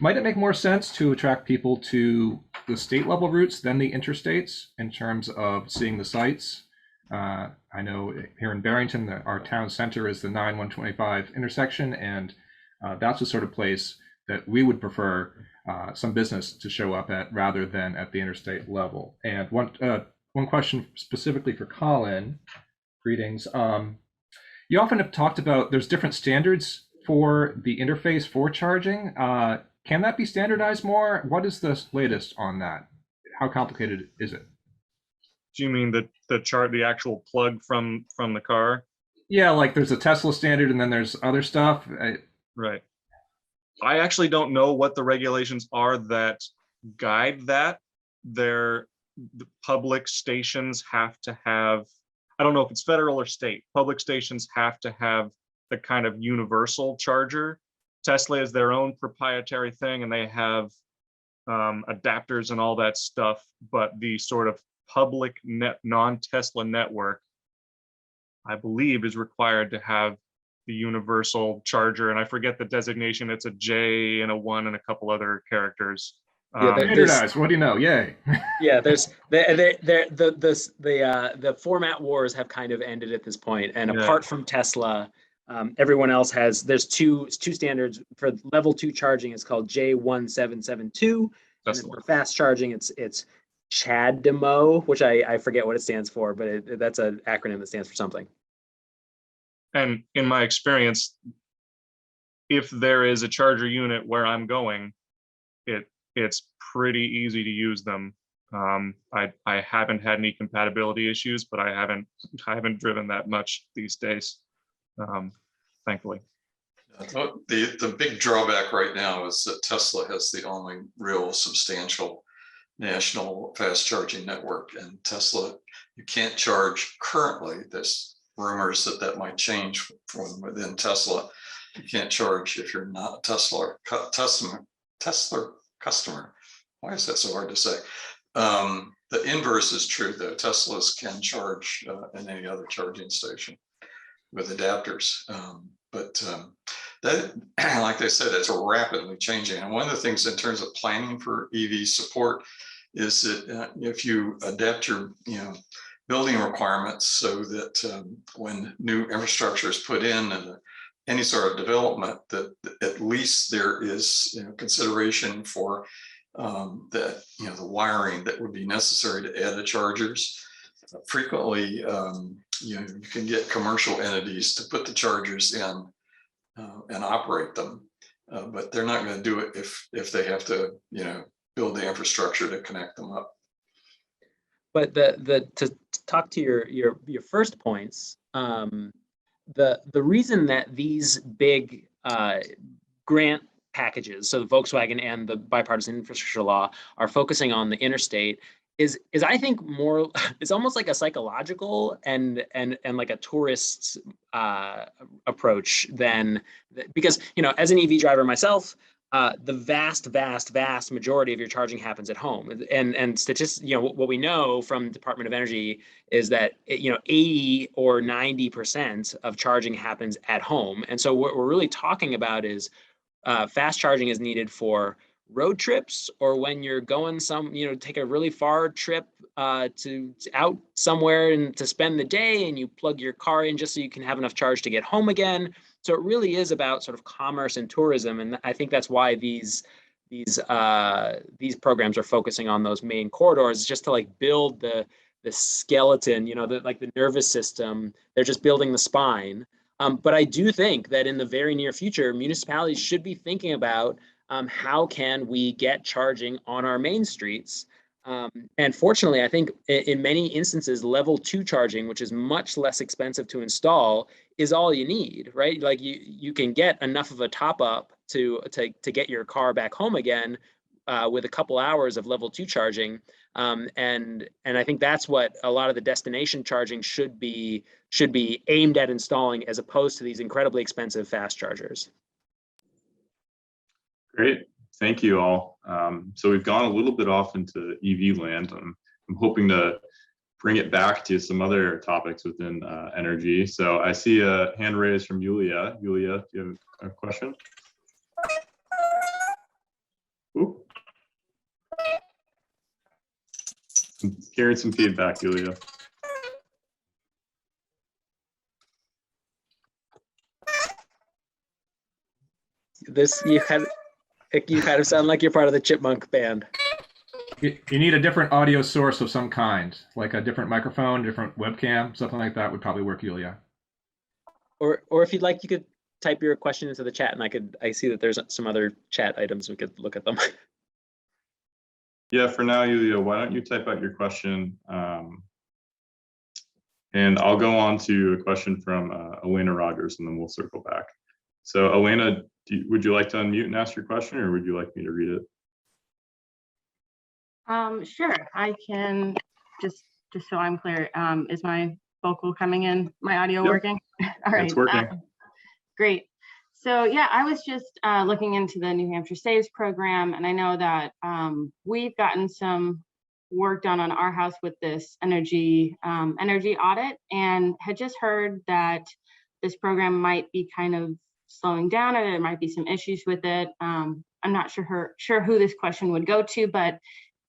[SPEAKER 8] might it make more sense to attract people to the state level routes than the interstates in terms of seeing the sites? I know here in Barrington, our town center is the 9-125 intersection, and that's the sort of place that we would prefer some business to show up at rather than at the interstate level. And one question specifically for Colin, greetings. You often have talked about there's different standards for the interface for charging. Can that be standardized more? What is the latest on that? How complicated is it?
[SPEAKER 6] Do you mean the actual plug from the car?
[SPEAKER 8] Yeah, like there's a Tesla standard and then there's other stuff.
[SPEAKER 6] Right. I actually don't know what the regulations are that guide that. The public stations have to have, I don't know if it's federal or state, public stations have to have the kind of universal charger. Tesla is their own proprietary thing and they have adapters and all that stuff, but the sort of public non-Tesla network, I believe, is required to have the universal charger, and I forget the designation. It's a J and a 1 and a couple other characters.
[SPEAKER 8] Standardized. What do you know? Yay!
[SPEAKER 5] Yeah, there's the format wars have kind of ended at this point, and apart from Tesla, everyone else has. There's two standards for level 2 charging. It's called J1772, and then for fast charging, it's CHAdeMO, which I forget what it stands for, but that's an acronym that stands for something.
[SPEAKER 6] And in my experience, if there is a charger unit where I'm going, it's pretty easy to use them. I haven't had any compatibility issues, but I haven't driven that much these days, thankfully.
[SPEAKER 4] The big drawback right now is that Tesla has the only real substantial national fast charging network, and Tesla, you can't charge currently. There's rumors that might change from within Tesla. You can't charge if you're not a Tesla customer. Why is that so hard to say? The inverse is true though. Teslas can charge in any other charging station with adapters. That, like they said, it's rapidly changing. And one of the things in terms of planning for EV support is that if you adapt your building requirements so that when new infrastructure is put in and any sort of development, that at least there is consideration for the wiring that would be necessary to add the chargers. Frequently, you can get commercial entities to put the chargers in and operate them, but they're not going to do it if they have to build the infrastructure to connect them up.
[SPEAKER 5] But to talk to your first points, the reason that these big grant packages, so the Volkswagen and the Bipartisan Infrastructure Law, are focusing on the interstate is I think more, it's almost like a psychological and like a tourist's approach than, because as an EV driver myself, the vast majority of your charging happens at home, and statistics. What we know from Department of Energy is that 80 or 90% of charging happens at home, and so what we're really talking about is fast charging is needed for road trips, or when you're going take a really far trip to out somewhere and to spend the day, and you plug your car in just so you can have enough charge to get home again. So it really is about sort of commerce and tourism, and I think that's why these programs are focusing on those main corridors, just to like build the skeleton, the nervous system. They're just building the spine. But I do think that in the very near future, municipalities should be thinking about how can we get charging on our main streets And fortunately, I think in many instances, level 2 charging, which is much less expensive to install, is all you need, right? Like you can get enough of a top up to get your car back home again with a couple hours of level 2 charging. And I think that's what a lot of the destination charging should be aimed at installing, as opposed to these incredibly expensive fast chargers.
[SPEAKER 3] Great. Thank you all. So we've gone a little bit off into EV land. I'm hoping to bring it back to some other topics within energy. So I see a hand raised from Yulia. Yulia, do you have a question? Ooh. I'm hearing some feedback, Yulia.
[SPEAKER 5] You kind of sound like you're part of the Chipmunk band.
[SPEAKER 8] You need a different audio source of some kind, like a different microphone, different webcam, something like that would probably work, Yulia.
[SPEAKER 5] Or if you'd like, you could type your question into the chat, and I see that there's some other chat items. We could look at them.
[SPEAKER 3] Yeah, for now, Yulia, why don't you type out your question? And I'll go on to a question from Elena Rogers, and then we'll circle back. So Elena, would you like to unmute and ask your question, or would you like me to read it?
[SPEAKER 9] Sure, I can just so I'm clear, is my vocal coming in, my audio working? All right.
[SPEAKER 3] It's working.
[SPEAKER 9] Great. So yeah, I was just looking into the New Hampshire Saves program, and I know that we've gotten some work done on our house with this energy audit, and had just heard that this program might be kind of slowing down, or there might be some issues with it. I'm not sure who this question would go to, but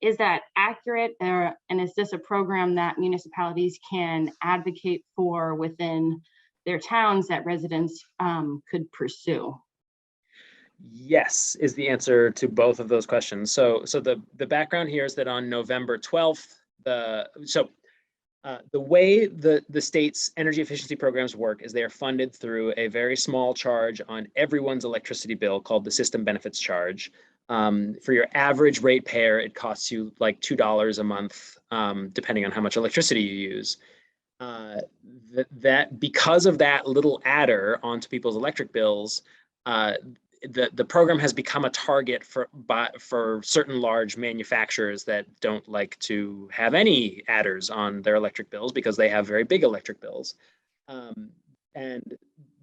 [SPEAKER 9] is that accurate? And is this a program that municipalities can advocate for within their towns that residents could pursue?
[SPEAKER 5] Yes, is the answer to both of those questions. So the background here is that on November 12th, the way the state's energy efficiency programs work is they are funded through a very small charge on everyone's electricity bill called the system benefits charge. For your average ratepayer, it costs you like $2 a month, depending on how much electricity you use. That because of that little adder onto people's electric bills, the program has become a target for certain large manufacturers that don't like to have any adders on their electric bills because they have very big electric bills.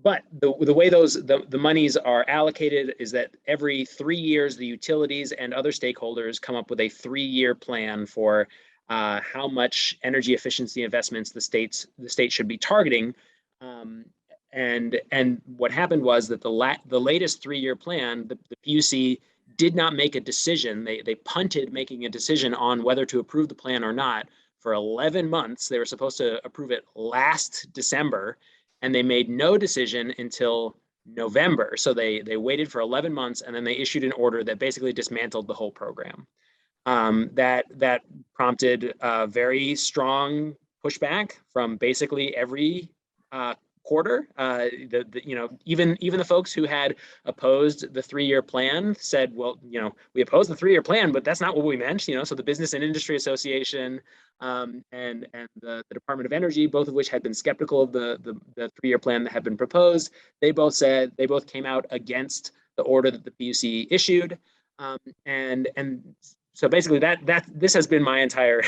[SPEAKER 5] But the way the monies are allocated is that every 3 years, the utilities and other stakeholders come up with a 3-year plan for how much energy efficiency investments the state should be targeting. And what happened was that the latest 3-year plan, the PUC did not make a decision. They punted making a decision on whether to approve the plan or not for 11 months. They were supposed to approve it last December, and they made no decision until November. So they waited for 11 months, and then they issued an order that basically dismantled the whole program. That prompted a very strong pushback from basically every quarter. Even the folks who had opposed the 3-year plan said, well, we oppose the 3-year plan, but that's not what we meant. So the Business and Industry Association and the Department of Energy, both of which had been skeptical of the 3-year plan that had been proposed, they both came out against the order that the PUC issued. And so basically this has been my entire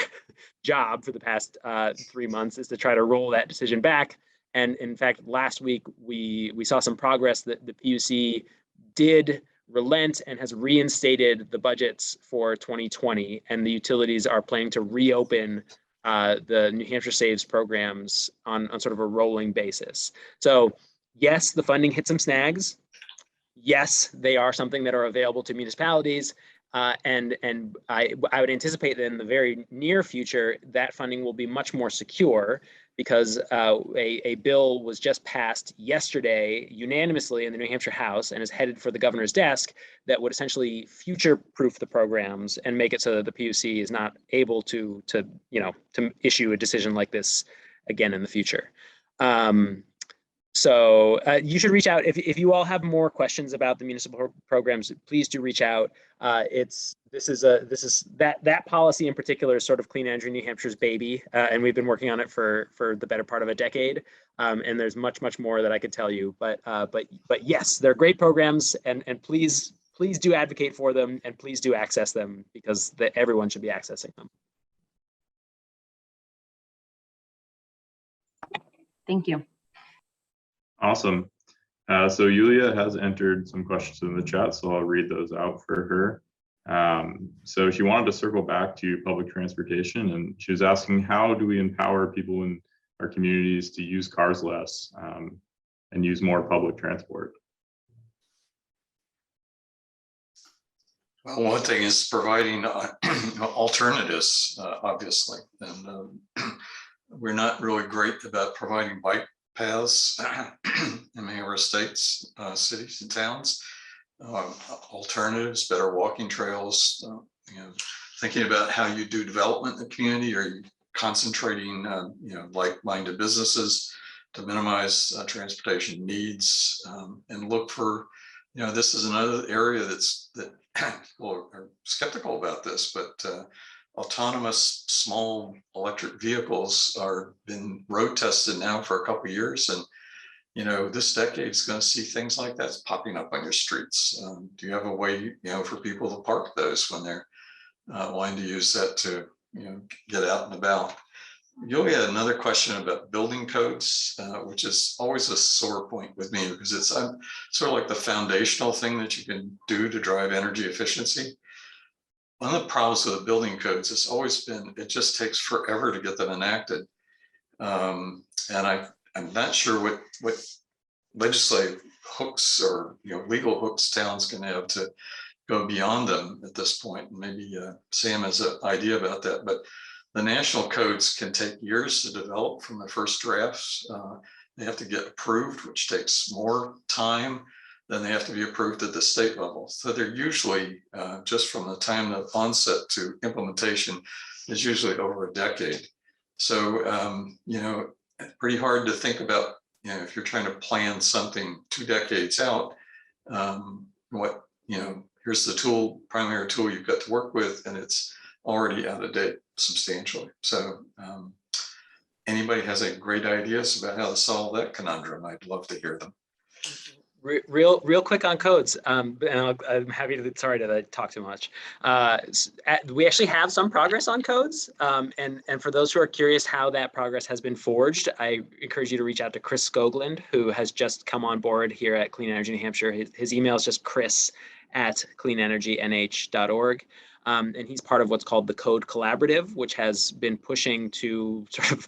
[SPEAKER 5] job for the past 3 months, is to try to roll that decision back. And in fact, last week, we saw some progress that the PUC did relent and has reinstated the budgets for 2020. And the utilities are planning to reopen the New Hampshire Saves programs on sort of a rolling basis. So yes, the funding hit some snags. Yes, they are something that are available to municipalities. And I would anticipate that in the very near future, that funding will be much more secure, because a bill was just passed yesterday unanimously in the New Hampshire House and is headed for the governor's desk that would essentially future-proof the programs and make it so that the PUC is not able to issue a decision like this again in the future. So you should reach out if you all have more questions about the municipal programs. Please do reach out. That policy in particular is sort of Clean Energy New Hampshire's baby, and we've been working on it for the better part of a decade. And there's much more that I could tell you. But yes, they're great programs, and please do advocate for them, and please do access them, because everyone should be accessing them.
[SPEAKER 9] Thank you.
[SPEAKER 3] Awesome. So Yulia has entered some questions in the chat, so I'll read those out for her. So she wanted to circle back to public transportation, and she was asking, how do we empower people in our communities to use cars less and use more public transport?
[SPEAKER 4] Well, one thing is providing alternatives, obviously, and we're not really great about providing bike paths in many of our states, cities, and towns. Alternatives, better walking trails. Thinking about how you do development in the community. Are you concentrating, like-minded businesses to minimize transportation needs, and look for, this is another area that people are skeptical about this, but autonomous small electric vehicles are been road tested now for a couple of years, and this decade is going to see things like that popping up on your streets. Do you have a way, for people to park those when they're wanting to use that to, get out and about? Yulia had another question about building codes, which is always a sore point with me, because it's sort of like the foundational thing that you can do to drive energy efficiency. One of the problems with the building codes has always been, it just takes forever to get them enacted. And I'm not sure what legislative hooks or legal hooks towns can have to go beyond them at this point. Maybe Sam has an idea about that, but the national codes can take years to develop from the first drafts. They have to get approved, which takes more time. Then they have to be approved at the state level. So they're usually, just from the time of onset to implementation, is usually over a decade. So, pretty hard to think about, if you're trying to plan something 2 decades out, here's the primary tool you've got to work with, and it's already out of date substantially. So anybody has any great ideas about how to solve that conundrum, I'd love to hear them.
[SPEAKER 5] Real quick on codes, and I'm happy to, sorry to talk too much. We actually have some progress on codes, and for those who are curious how that progress has been forged, I encourage you to reach out to Chris Skoglund, who has just come on board here at Clean Energy New Hampshire. His email is just chris@cleanenergynh.org. And he's part of what's called the Code Collaborative, which has been pushing to sort of,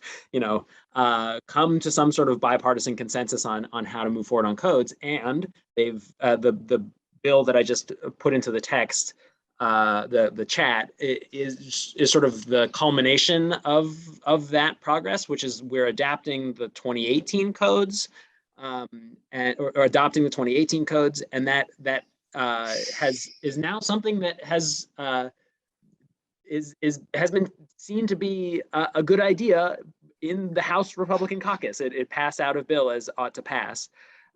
[SPEAKER 5] come to some sort of bipartisan consensus on how to move forward on codes. And they've the bill that I just put into the text, the chat, is sort of the culmination of that progress, which is we're adapting the 2018 codes, or adopting the 2018 codes, and that is now something that has been seen to be a good idea in the House Republican caucus. It passed out of bill as ought to pass,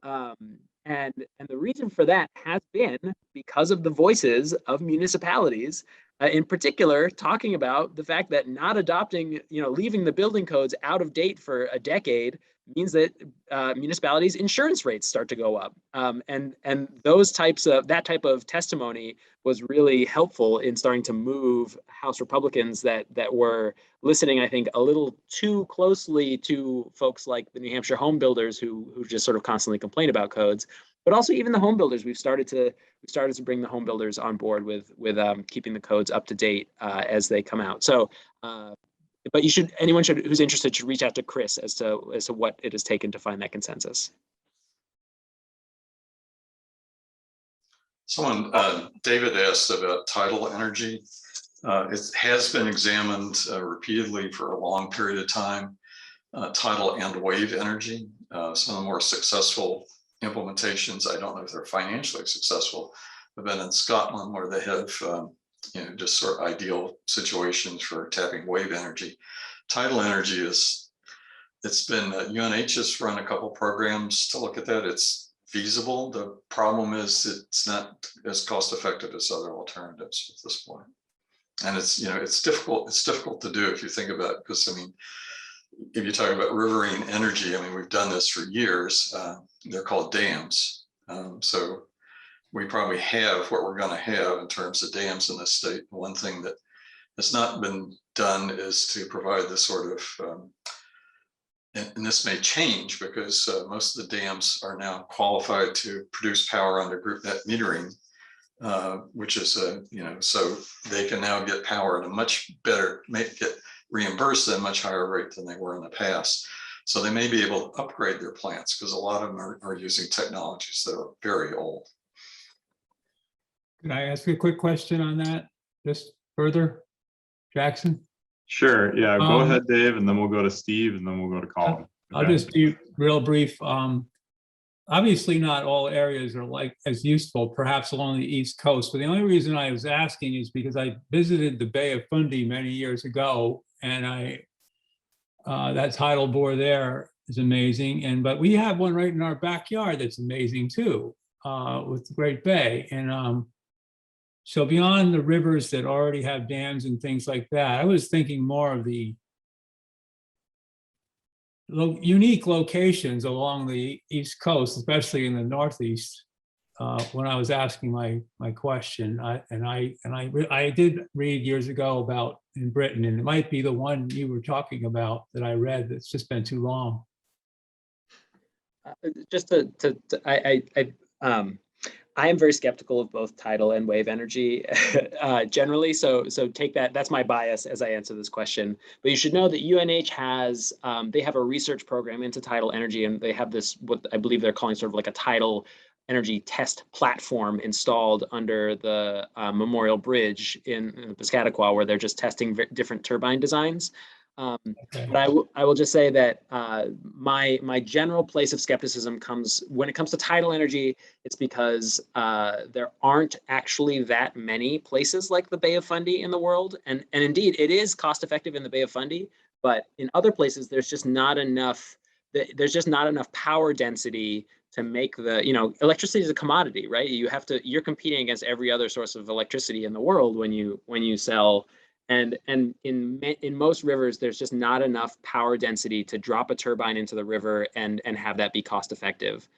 [SPEAKER 5] and the reason for that has been because of the voices of municipalities, in particular, talking about the fact that not adopting, leaving the building codes out of date for a decade means that municipalities' insurance rates start to go up, and that type of testimony was really helpful in starting to move House Republicans that were listening, I think, a little too closely to folks like the New Hampshire home builders who just sort of constantly complain about codes, but also even the home builders. We've started to bring the home builders on board with keeping the codes up to date as they come out. So. But anyone who's interested should reach out to Chris as to what it has taken to find that consensus.
[SPEAKER 4] David asked about tidal energy. It has been examined repeatedly for a long period of time. Tidal and wave energy, some of the more successful implementations, I don't know if they're financially successful, have been in Scotland, where they have just sort of ideal situations for tapping wave energy. Tidal energy is it's been, UNH has run a couple programs to look at that. It's feasible. The problem is it's not as cost effective as other alternatives at this point. And it's, it's difficult to do if you think about it, because I mean, if you talk about riverine energy, I mean, we've done this for years. They're called dams. So we probably have what we're going to have in terms of dams in this state. One thing that has not been done is to provide this sort of, and this may change because most of the dams are now qualified to produce power under group net metering, which is, so they can now get power at a much better, get reimbursed at a much higher rate than they were in the past. So they may be able to upgrade their plants because a lot of them are using technologies that are very old.
[SPEAKER 10] Can I ask a quick question on that? Just further, Jackson?
[SPEAKER 3] Sure. Yeah. Go ahead, Dave, and then we'll go to Steve, and then we'll go to Colin.
[SPEAKER 10] I'll just be real brief. Obviously, not all areas are like as useful, perhaps along the East Coast. But the only reason I was asking is because I visited the Bay of Fundy many years ago, and that tidal bore there is amazing. But we have one right in our backyard that's amazing too, with the Great Bay. And so beyond the rivers that already have dams and things like that, I was thinking more of the unique locations along the East Coast, especially in the Northeast, when I was asking my question. I did read years ago about in Britain, and it might be the one you were talking about that I read that's just been too long.
[SPEAKER 5] I am very skeptical of both tidal and wave energy generally. So take that. That's my bias as I answer this question. But you should know that UNH has, they have a research program into tidal energy, and they have this, what I believe they're calling sort of like a tidal energy test platform installed under the Memorial Bridge in Piscataqua, where they're just testing different turbine designs. But I will just say that my general place of skepticism comes when it comes to tidal energy. It's because there aren't actually that many places like the Bay of Fundy in the world, and indeed it is cost effective in the Bay of Fundy, but in other places there's just not enough. There's just not enough power density to make the, electricity is a commodity, right? You're competing against every other source of electricity in the world when you sell. And in most rivers, there's just not enough power density to drop a turbine into the river and have that be cost effective.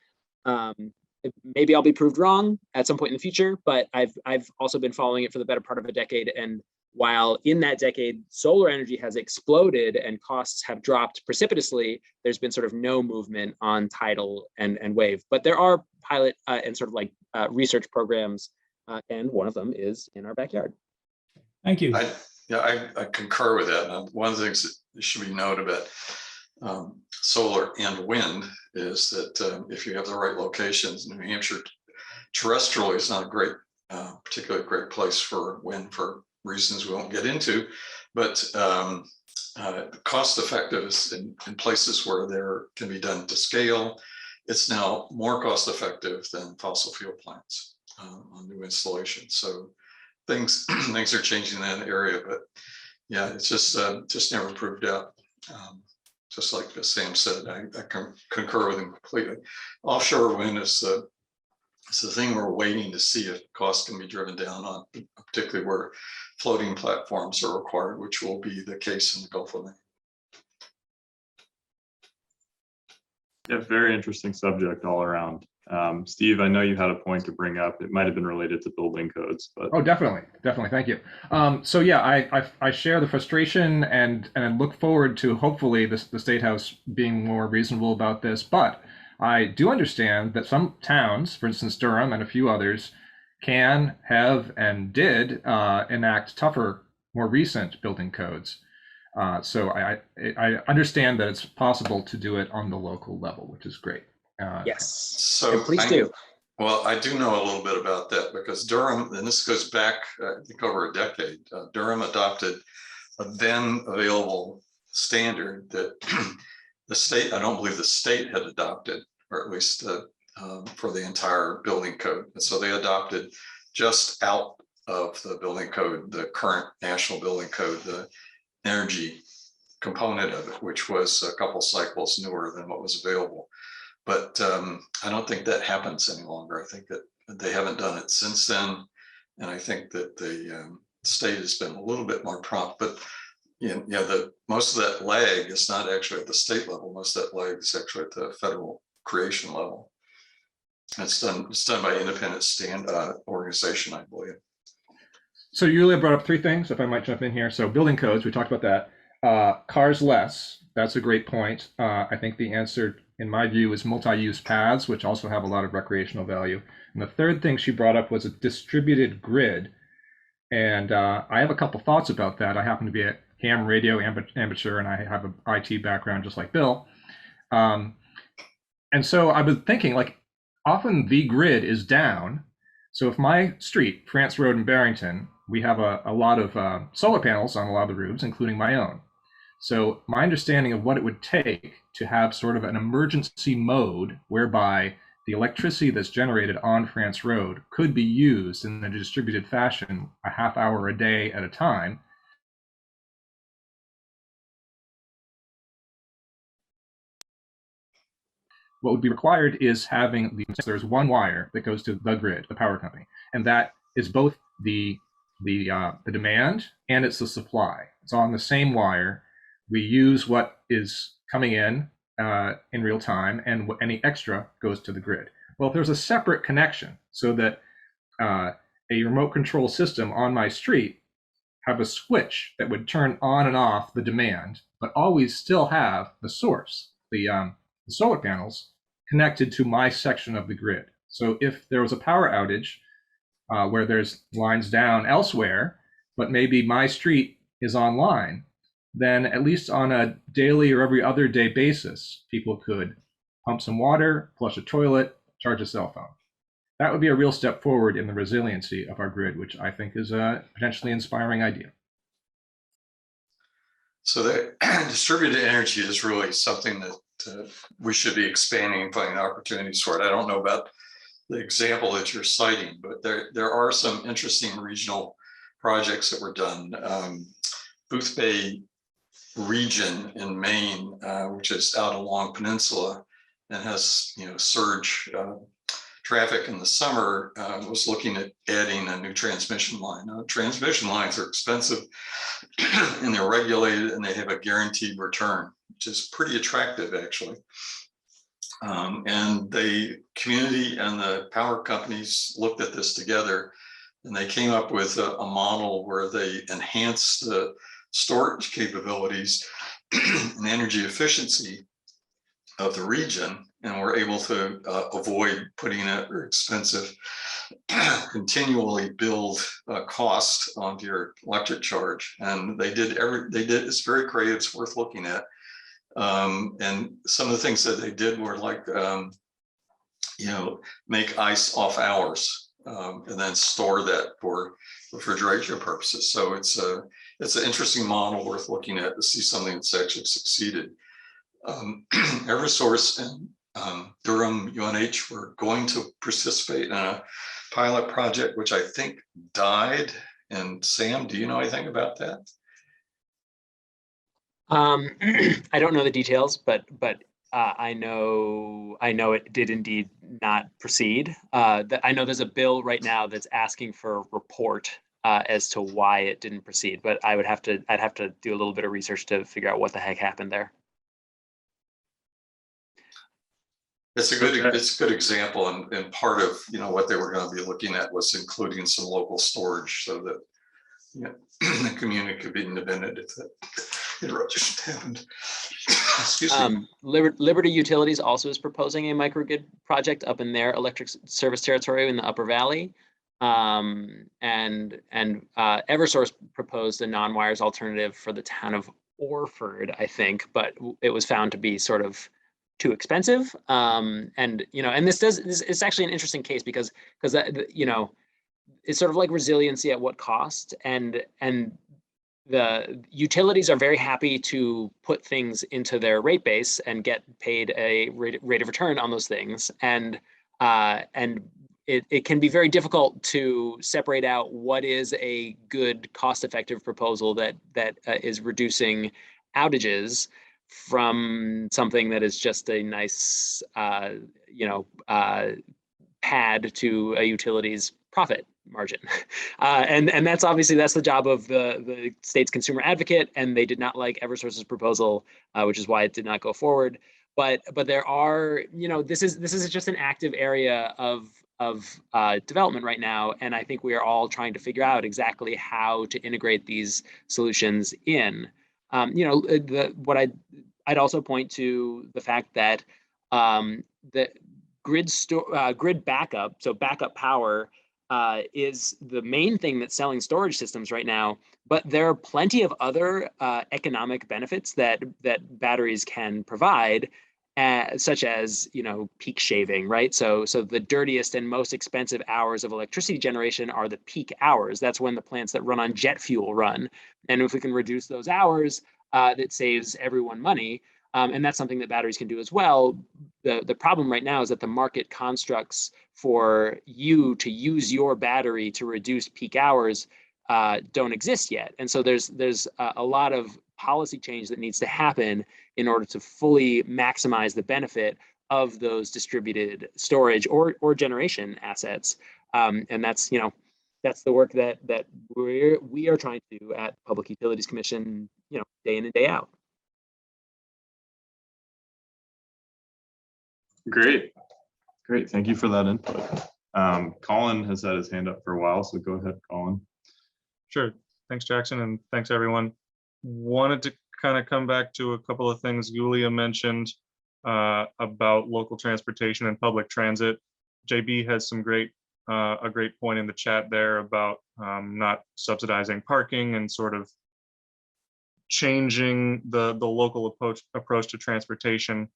[SPEAKER 5] Maybe I'll be proved wrong at some point in the future, but I've also been following it for the better part of a decade. And while in that decade, solar energy has exploded and costs have dropped precipitously, there's been sort of no movement on tidal and wave. But there are pilot and sort of like research programs, and one of them is in our backyard.
[SPEAKER 10] Thank you.
[SPEAKER 4] I concur with that. And one of the things that should be noted about solar and wind is that if you have the right locations, New Hampshire terrestrially is not a great, particularly great place for wind for reasons we won't get into, but cost effective is in places where there can be done to scale. It's now more cost effective than fossil fuel plants on new installations. So things are changing in that area, but yeah, it's just never proved out. Just like Sam said, I concur with him completely. Offshore wind is the thing we're waiting to see if costs can be driven down on, particularly where floating platforms are required, which will be the case in the Gulf of Maine.
[SPEAKER 3] Yeah, very interesting subject all around. Steve, I know you had a point to bring up. It might have been related to building codes, but
[SPEAKER 8] oh, definitely. Thank you. So yeah, I share the frustration and look forward to hopefully the State House being more reasonable about this. But I do understand that some towns, for instance Durham and a few others, can have and did enact tougher, more recent building codes. So I understand that it's possible to do it on the local level, which is great.
[SPEAKER 5] Yes.
[SPEAKER 4] So
[SPEAKER 5] please do.
[SPEAKER 4] Well, I do know a little bit about that because Durham, and this goes back, I think, over a decade. Durham adopted a then available standard that the state, I don't believe the state had adopted, or at least for the entire building code. And so they adopted just out of the building code, the current national building code, the energy component of it, which was a couple cycles newer than what was available. But I don't think that happens any longer. I think that they haven't done it since then. And I think that the state has been a little bit more prompt, but most of that lag is not actually at the state level. Most of that lag is actually at the federal creation level. It's done by independent organization, I believe.
[SPEAKER 8] So Yulia brought up three things, if I might jump in here. So building codes, we talked about that. Cars less, that's a great point. I think the answer, in my view, is multi-use paths, which also have a lot of recreational value. And the third thing she brought up was a distributed grid. And I have a couple thoughts about that. I happen to be a ham radio amateur, and I have an IT background just like Bill. And so I've been thinking, like, often the grid is down. So if my street, France Road in Barrington, we have a lot of solar panels on a lot of the roofs, including my own. So my understanding of what it would take to have sort of an emergency mode whereby the electricity that's generated on France Road could be used in a distributed fashion a half hour a day at a time. What would be required is having there's one wire that goes to the grid, the power company, and that is both the demand and it's the supply. It's on the same wire. We use what is coming in real time, and any extra goes to the grid. Well, if there's a separate connection so that a remote control system on my street have a switch that would turn on and off the demand, but always still have the source, the solar panels, connected to my section of the grid. So if there was a power outage where there's lines down elsewhere, but maybe my street is online, then at least on a daily or every other day basis, people could pump some water, flush a toilet, charge a cell phone. That would be a real step forward in the resiliency of our grid, which I think is a potentially inspiring idea.
[SPEAKER 4] So the distributed energy is really something that we should be expanding and finding opportunities for it. I don't know about the example that you're citing, but there are some interesting regional projects that were done. Booth Bay region in Maine, which is out along peninsula and has surge traffic in the summer, was looking at adding a new transmission line. Transmission lines are expensive and they're regulated and they have a guaranteed return, which is pretty attractive actually. And the community and the power companies looked at this together and they came up with a model where they enhanced the storage capabilities and energy efficiency of the region, and we're able to avoid putting a expensive, continually build cost onto your electric charge. And they did it's very creative, it's worth looking at. And some of the things that they did were like, make ice off hours and then store that for refrigeration purposes. So it's an interesting model worth looking at to see something that's actually succeeded. Eversource and Durham UNH were going to participate in a pilot project, which I think died. And Sam, do you know anything about that?
[SPEAKER 5] I don't know the details, but I know it did indeed not proceed. I know there's a bill right now that's asking for a report as to why it didn't proceed, but I'd have to do a little bit of research to figure out what the heck happened there.
[SPEAKER 4] It's a good example, and part of what they were going to be looking at was including some local storage so that the community could be independent if that interruption happened. Excuse me.
[SPEAKER 5] Liberty Utilities also is proposing a microgrid project up in their electric service territory in the Upper Valley. And Eversource proposed a non-wires alternative for the town of Orford, I think, but it was found to be sort of too expensive. And it's actually an interesting case because that, it's sort of like resiliency at what cost, and the utilities are very happy to put things into their rate base and get paid a rate of return on those things, and it can be very difficult to separate out what is a good cost-effective proposal that is reducing outages from something that is just a nice, pad to a utility's profit margin. And that's obviously, that's the job of the state's consumer advocate, and they did not like Eversource's proposal, which is why it did not go forward. But there are, this is just an active area of development right now, and I think we are all trying to figure out exactly how to integrate these solutions in. I'd also point to the fact that the grid backup, so backup power, is the main thing that's selling storage systems right now. But there are plenty of other economic benefits that batteries can provide, such as peak shaving, right? So the dirtiest and most expensive hours of electricity generation are the peak hours. That's when the plants that run on jet fuel run. And if we can reduce those hours, that saves everyone money. And that's something that batteries can do as well. The problem right now is that the market constructs for you to use your battery to reduce peak hours don't exist yet. And so there's a lot of policy change that needs to happen in order to fully maximize the benefit of those distributed storage or generation assets. And that's the work that we are trying to do at Public Utilities Commission, day in and day out.
[SPEAKER 3] Great. Thank you for that input. Colin has had his hand up for a while, so go ahead, Colin.
[SPEAKER 6] Sure. Thanks, Jackson, and thanks, everyone. Wanted to kind of come back to a couple of things Yulia mentioned about local transportation and public transit. JB has a great point in the chat there about not subsidizing parking and sort of changing the local approach to transportation.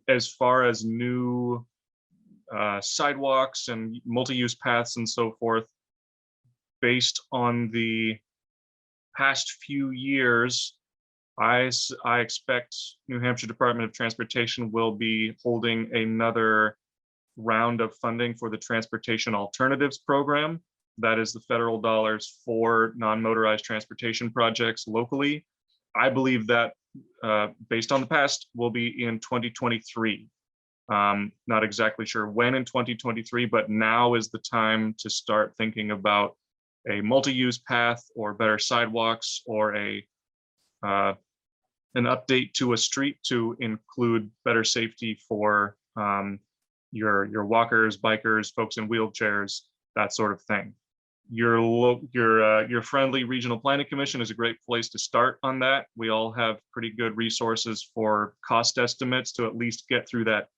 [SPEAKER 6] As far as new sidewalks and multi-use paths and so forth, based on the past few years, I expect New Hampshire Department of Transportation will be holding another round of funding for the Transportation Alternatives Program. That is the federal dollars for non-motorized transportation projects locally. I believe that based on the past will be in 2023. Not exactly sure when in 2023, but now is the time to start thinking about a multi-use path or better sidewalks or an update to a street to include better safety for your walkers, bikers, folks in wheelchairs, that sort of thing. Your friendly regional planning commission is a great place to start on that. We all have pretty good resources for cost estimates to at least get through that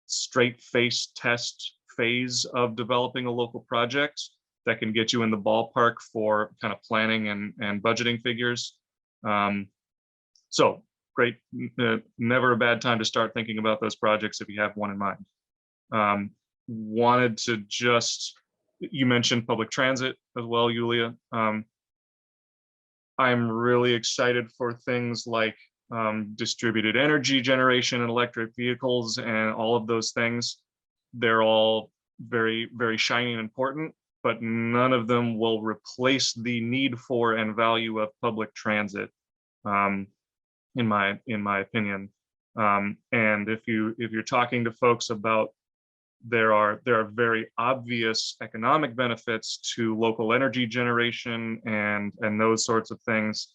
[SPEAKER 6] straight face test phase of developing a local project that can get you in the ballpark for kind of planning and budgeting figures. So great, never a bad time to start thinking about those projects if you have one in mind. Wanted to just, you mentioned public transit as well, Yulia. I'm really excited for things like distributed energy generation and electric vehicles and all of those things. They're all very, very shiny and important, but none of them will replace the need for and value of public transit, in my opinion. And if you're talking to folks about, there are very obvious economic benefits to local energy generation and those sorts of things.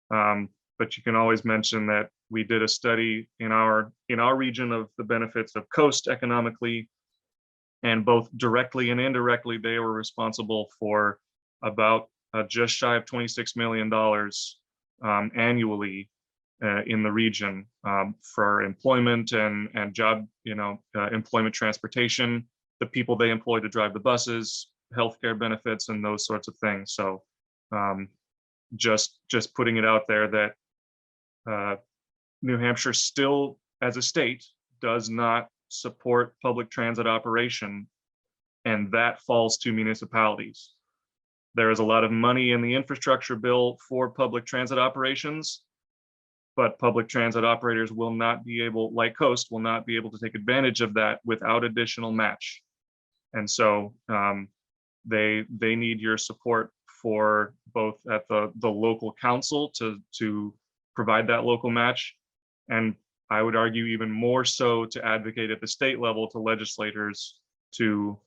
[SPEAKER 6] But you can always mention that we did a study in our region of the benefits of coast economically, and both directly and indirectly, they were responsible for about just shy of $26 million annually in the region for employment and job, employment, transportation, the people they employ to drive the buses, healthcare benefits, and those sorts of things. So just putting it out there that New Hampshire still, as a state, does not support public transit operation, and that falls to municipalities. There is a lot of money in the infrastructure bill for public transit operations, but public transit operators will not be able, like Coast, will not be able to take advantage of that without additional match. And so they need your support for both at the local council to provide that local match. And I would argue even more so to advocate at the state level to legislators to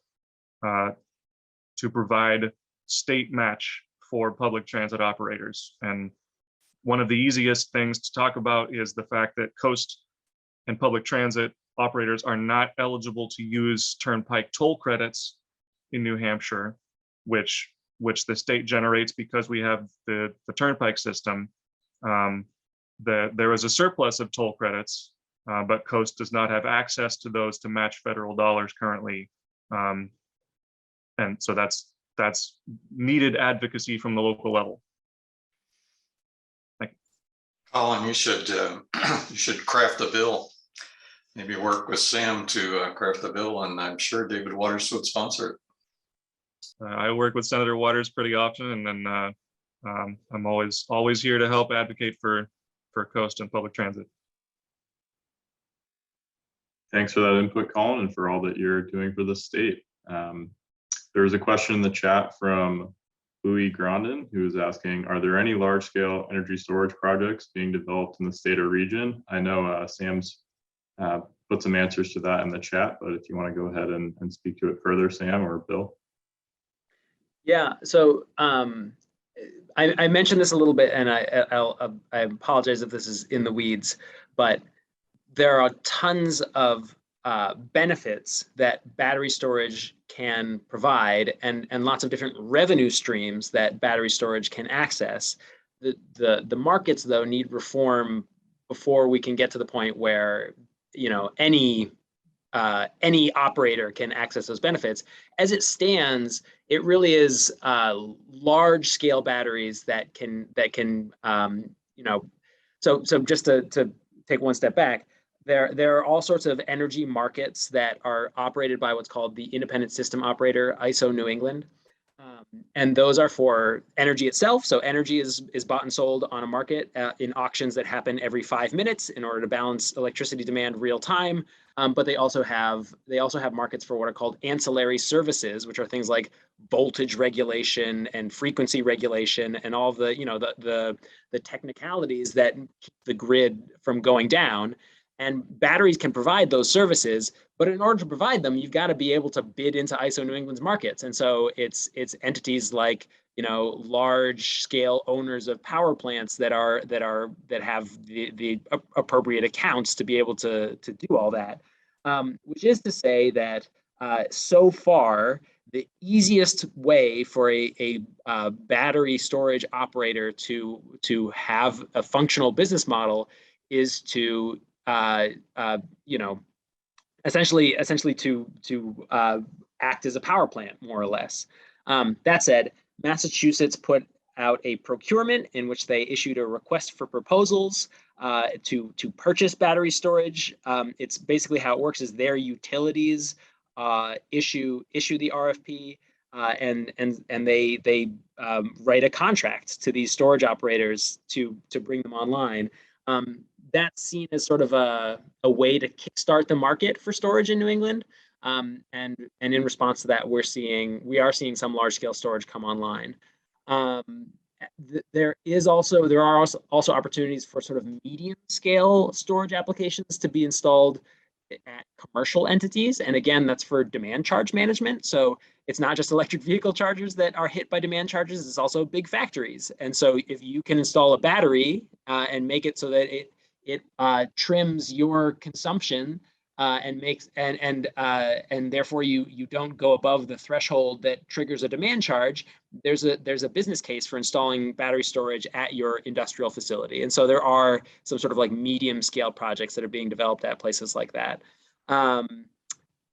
[SPEAKER 6] provide state match for public transit operators. And one of the easiest things to talk about is the fact that coast and public transit operators are not eligible to use turnpike toll credits in New Hampshire, which the state generates because we have the turnpike system. There is a surplus of toll credits, but coast does not have access to those to match federal dollars currently. And so that's needed advocacy from the local level. Thank you.
[SPEAKER 4] Colin, you should craft a bill. Maybe work with Sam to craft the bill, and I'm sure David Waters would sponsor it.
[SPEAKER 6] I work with Senator Waters pretty often, and then I'm always here to help advocate for coast and public transit.
[SPEAKER 3] Thanks for that input, Colin, and for all that you're doing for the state. There was a question in the chat from Louis Grandin, who is asking, are there any large-scale energy storage projects being developed in the state or region? I know Sam's put some answers to that in the chat, but if you want to go ahead and speak to it further, Sam or Bill.
[SPEAKER 5] Yeah, so I mentioned this a little bit, and I apologize if this is in the weeds, but there are tons of benefits that battery storage can provide, and lots of different revenue streams that battery storage can access. The markets, though, need reform before we can get to the point where any operator can access those benefits. As it stands, it really is large scale batteries that can so just to take one step back, there are all sorts of energy markets that are operated by what's called the Independent System Operator, ISO New England. And those are for energy itself. So energy is bought and sold on a market in auctions that happen every 5 minutes in order to balance electricity demand real time. But they also have markets for what are called ancillary services, which are things like voltage regulation and frequency regulation and all the the technicalities that keep the grid from going down. And batteries can provide those services, but in order to provide them, you've got to be able to bid into ISO New England's markets. And so it's entities like large scale owners of power plants that have the appropriate accounts to be able to do all that. Which is to say that so far the easiest way for a battery storage operator to have a functional business model is to essentially to act as a power plant, more or less. That said, Massachusetts put out a procurement in which they issued a request for proposals to purchase battery storage. It's basically how it works is their utilities issue the RFP and they write a contract to these storage operators to bring them online. That's seen as sort of a way to kickstart the market for storage in New England. And in response to that, we are seeing some large scale storage come online. There are also opportunities for sort of medium scale storage applications to be installed at commercial entities. And again, that's for demand charge management. So it's not just electric vehicle chargers that are hit by demand charges, it's also big factories. And so if you can install a battery and make it so that it trims your consumption and makes and therefore you don't go above the threshold that triggers a demand charge, there's a business case for installing battery storage at your industrial facility. And so there are some sort of like medium scale projects that are being developed at places like that.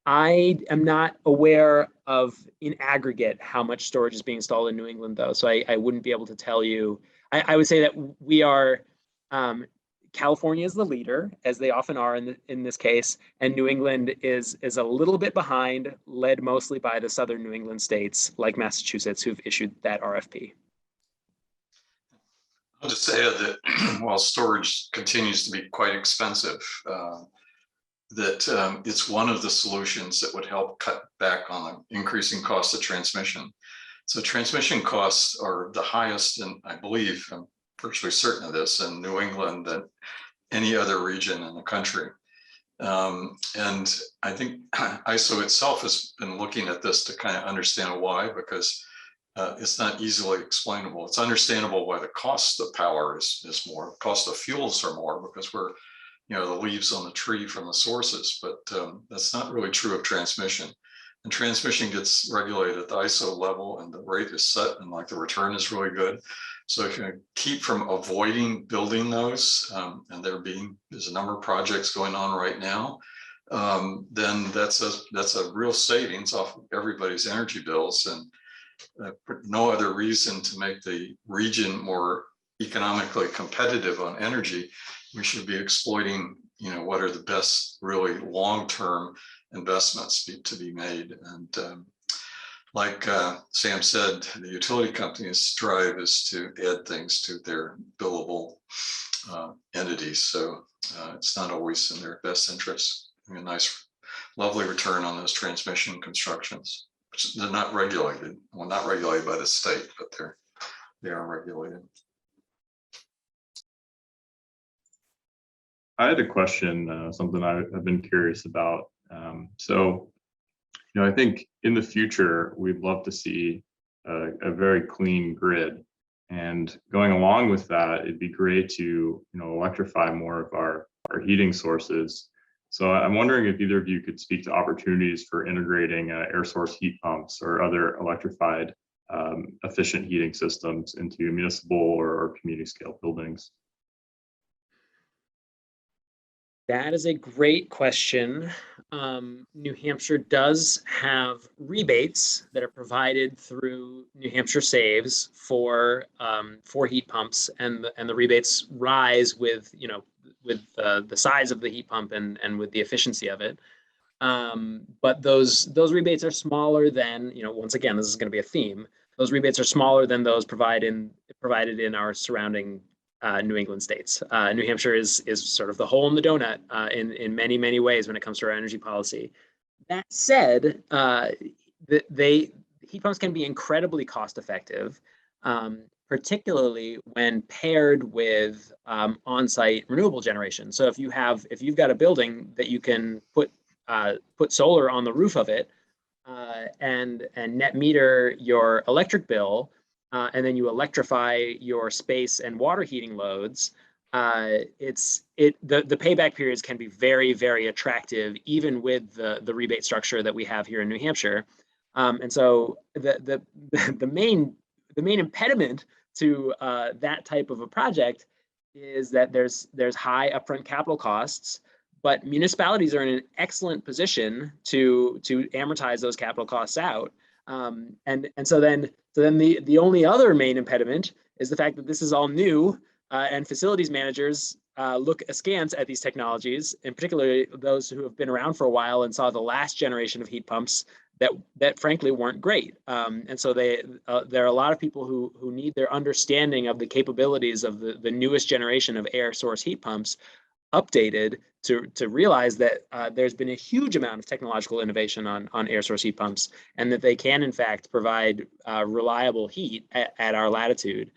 [SPEAKER 5] I am not aware of in aggregate how much storage is being installed in New England, though, so I wouldn't be able to tell you. I would say that we are California is the leader, as they often are in this case, and New England is a little bit behind, led mostly by the southern New England states like Massachusetts, who've issued that RFP.
[SPEAKER 4] I'll just add that while storage continues to be quite expensive, that it's one of the solutions that would help cut back on the increasing cost of transmission. So transmission costs are the highest, and I believe, I'm virtually certain of this in New England than any other region in the country. And I think ISO itself has been looking at this to kind of understand why, because it's not easily explainable. It's understandable why the cost of power is more, cost of fuels are more, because we're, you know, the leaves on the tree from the sources, but that's not really true of transmission. And transmission gets regulated at the ISO level, and the rate is set, and like the return is really good. So if you keep from avoiding building those, and there's a number of projects going on right now, then that's a real savings off of everybody's energy bills, and no other reason to make the region more economically competitive on energy. We should be exploiting, you know, what are the best really long-term investments to be made. And like Sam said, the utility companies' drive is to add things to their billable entities. So it's not always in their best interest. I mean, a nice, lovely return on those transmission constructions. They're not regulated. Well, not regulated by the state, but they are regulated.
[SPEAKER 3] I had a question, something I've been curious about. So, you know, I think in the future, we'd love to see a very clean grid. And going along with that, it'd be great to, you know, electrify more of our heating sources. So I'm wondering if either of you could speak to opportunities for integrating air source heat pumps or other electrified efficient heating systems into municipal or community scale buildings.
[SPEAKER 5] That is a great question. New Hampshire does have rebates that are provided through New Hampshire Saves for heat pumps, and the rebates rise with, you know, with the size of the heat pump and with the efficiency of it. But those rebates are smaller than, you know, once again, this is going to be a theme. Those rebates are smaller than those provided in our surrounding New England states. New Hampshire is sort of the hole in the donut in many ways when it comes to our energy policy. That said, heat pumps can be incredibly cost effective, particularly when paired with on-site renewable generation. So if you've got a building that you can put solar on the roof of it and net meter your electric bill, and then you electrify your space and water heating loads, the payback periods can be very attractive, even with the rebate structure that we have here in New Hampshire. And so the main impediment to that type of a project is that there's high upfront capital costs, but municipalities are in an excellent position to amortize those capital costs out. And so then the only other main impediment is the fact that this is all new, and facilities managers look askance at these technologies, and particularly those who have been around for a while and saw the last generation of heat pumps that frankly weren't great. And so there are a lot of people who need their understanding of the capabilities of the newest generation of air source heat pumps updated to realize that there's been a huge amount of technological innovation on air source heat pumps, and that they can in fact provide reliable heat at our latitude.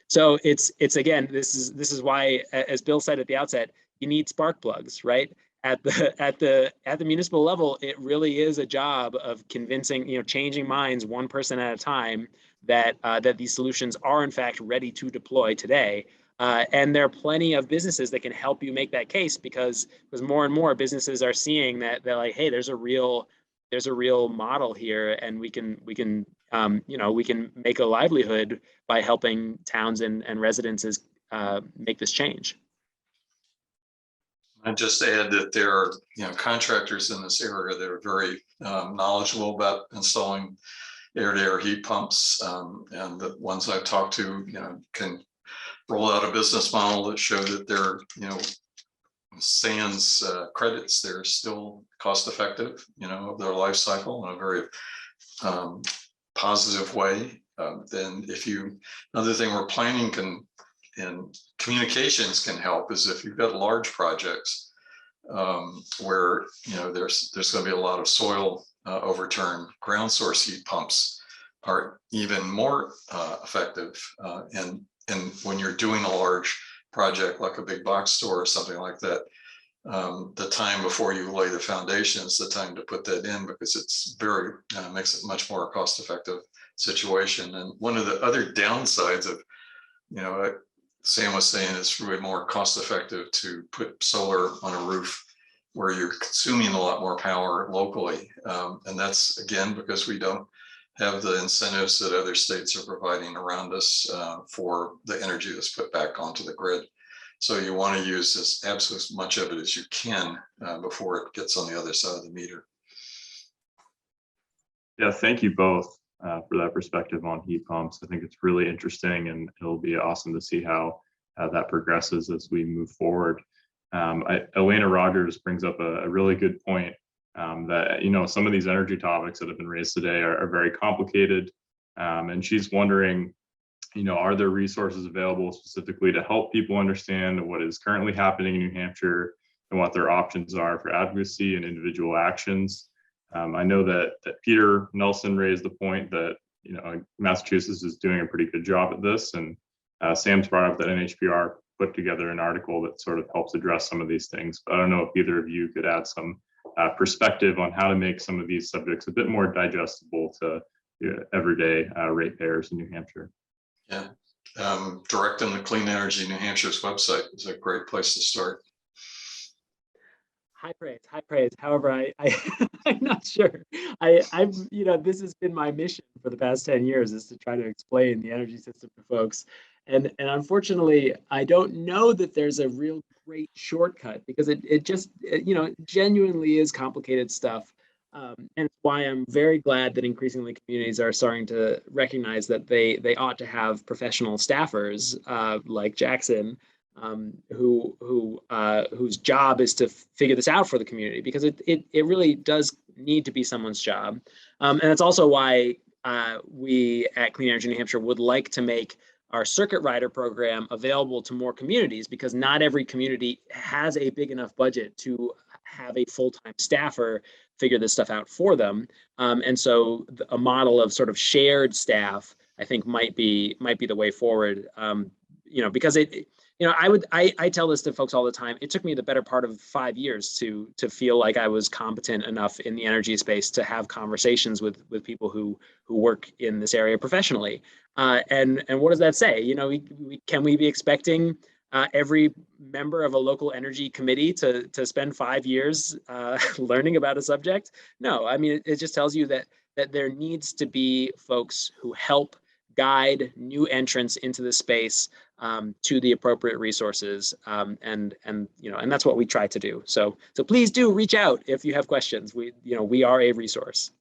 [SPEAKER 5] So it's again, this is why, as Bill said at the outset, you need spark plugs, right? At the municipal level, it really is a job of convincing, you know, changing minds one person at a time that these solutions are in fact ready to deploy today. And there are plenty of businesses that can help you make that case, because more and more businesses are seeing that they're like, hey, there's a real model here, and we can make a livelihood by helping towns and residences make this change.
[SPEAKER 4] I'd just add that there are, you know, contractors in this area that are very knowledgeable about installing air-to-air heat pumps, and the ones I've talked to, you know, can roll out a business model that show that they're, you know, sans credits, they're still cost effective, you know, of their life cycle in a very positive way. Then another thing where planning and communications can help is if you've got large projects where, you know, there's going to be a lot of soil overturn, ground source heat pumps are even more effective, and and when you're doing a large project like a big box store or something like that, the time before you lay the foundation is the time to put that in, because it's very makes it much more cost-effective situation. And one of the other downsides of, you know, Sam was saying it's really more cost-effective to put solar on a roof where you're consuming a lot more power locally, and that's again because we don't have the incentives that other states are providing around us for the energy that's put back onto the grid. So you want to use as much of it as you can before it gets on the other side of the meter.
[SPEAKER 3] Yeah, thank you both for that perspective on heat pumps. I think it's really interesting, and it'll be awesome to see how that progresses as we move forward. Elena Rogers brings up a really good point that, you know, some of these energy topics that have been raised today are very complicated. And she's wondering, you know, are there resources available specifically to help people understand what is currently happening in New Hampshire and what their options are for advocacy and individual actions? I know that Peter Nelson raised the point that, you know, Massachusetts is doing a pretty good job at this, and Sam's brought up that NHPR put together an article that sort of helps address some of these things. But I don't know if either of you could add some perspective on how to make some of these subjects a bit more digestible to everyday ratepayers in New Hampshire.
[SPEAKER 4] Yeah, direct them to Clean Energy New Hampshire's website is a great place to start.
[SPEAKER 5] High praise, high praise. However, I'm not sure. I'm, you know, this has been my mission for the past 10 years, is to try to explain the energy system to folks. And unfortunately, I don't know that there's a real great shortcut, because it just, you know, genuinely is complicated stuff. And it's why I'm very glad that increasingly communities are starting to recognize that they ought to have professional staffers like Jackson, whose job is to figure this out for the community, because it really does need to be someone's job. And it's also why we at Clean Energy New Hampshire would like to make our circuit rider program available to more communities, because not every community has a big enough budget to have a full-time staffer figure this stuff out for them. And so a model of sort of shared staff, I think, might be the way forward. You know, because you know, I tell this to folks all the time. It took me the better part of 5 years to feel like I was competent enough in the energy space to have conversations with people who work in this area professionally. And what does that say? You know, can we be expecting every member of a local energy committee to spend 5 years learning about a subject? No, I mean, it just tells you that there needs to be folks who help guide new entrants into the space to the appropriate resources, and you know, and that's what we try to do. So please do reach out if you have questions. We are a resource.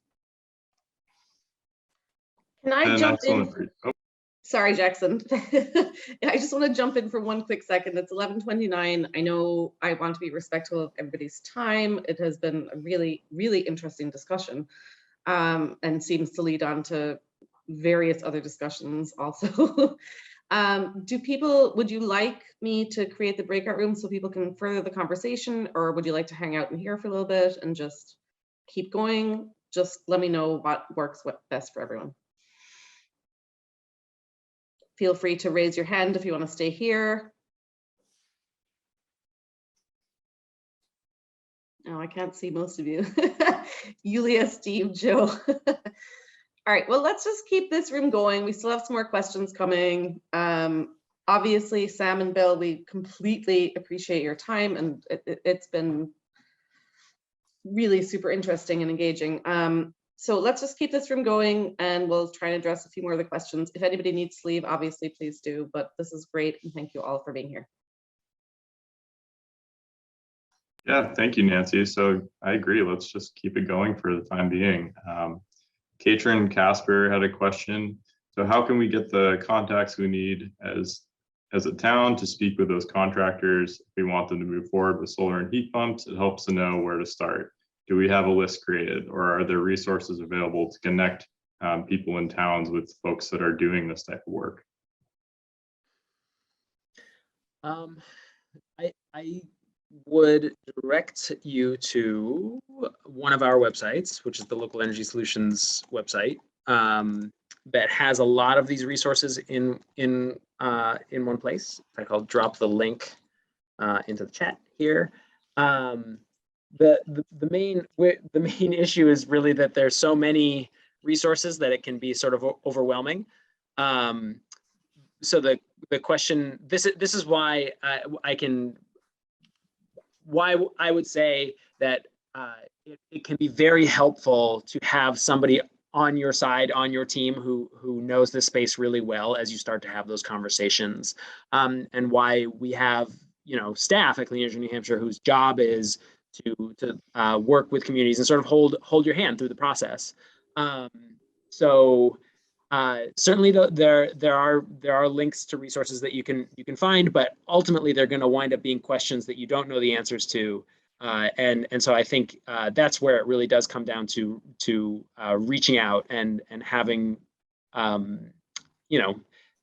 [SPEAKER 1] Can I jump in? Oh. Sorry, Jackson. I just want to jump in for one quick second. It's 11:29. I know I want to be respectful of everybody's time. It has been a really, really interesting discussion, and seems to lead on to various other discussions also. Would you like me to create the breakout room so people can further the conversation, or would you like to hang out in here for a little bit and just keep going? Just let me know what works best for everyone. Feel free to raise your hand if you want to stay here. Oh, I can't see most of you. Yulia, Steve, Joe. All right, well, let's just keep this room going. We still have some more questions coming. Obviously, Sam and Bill, we completely appreciate your time, and it's been really super interesting and engaging. So let's just keep this room going, and we'll try and address a few more of the questions. If anybody needs to leave, obviously, please do, but this is great, and thank you all for being here.
[SPEAKER 3] Yeah, thank you, Nancy. So I agree. Let's just keep it going for the time being. Katrin Casper had a question. So how can we get the contacts we need as a town to speak with those contractors if we want them to move forward with solar and heat pumps? It helps to know where to start. Do we have a list created, or are there resources available to connect people in towns with folks that are doing this type of work?
[SPEAKER 5] I would direct you to one of our websites, which is the Local Energy Solutions website. that has a lot of these resources in one place. If I'll drop the link into the chat here. The main issue is really that there's so many resources that it can be sort of overwhelming. So the question, this is why why I would say that it can be very helpful to have somebody on your side, on your team, who knows this space really well as you start to have those conversations, and why we have staff at Clean Energy New Hampshire whose job is to work with communities and sort of hold your hand through the process. Certainly there are links to resources that you can find, but ultimately they're going to wind up being questions that you don't know the answers to. And so I think that's where it really does come down to reaching out and having, and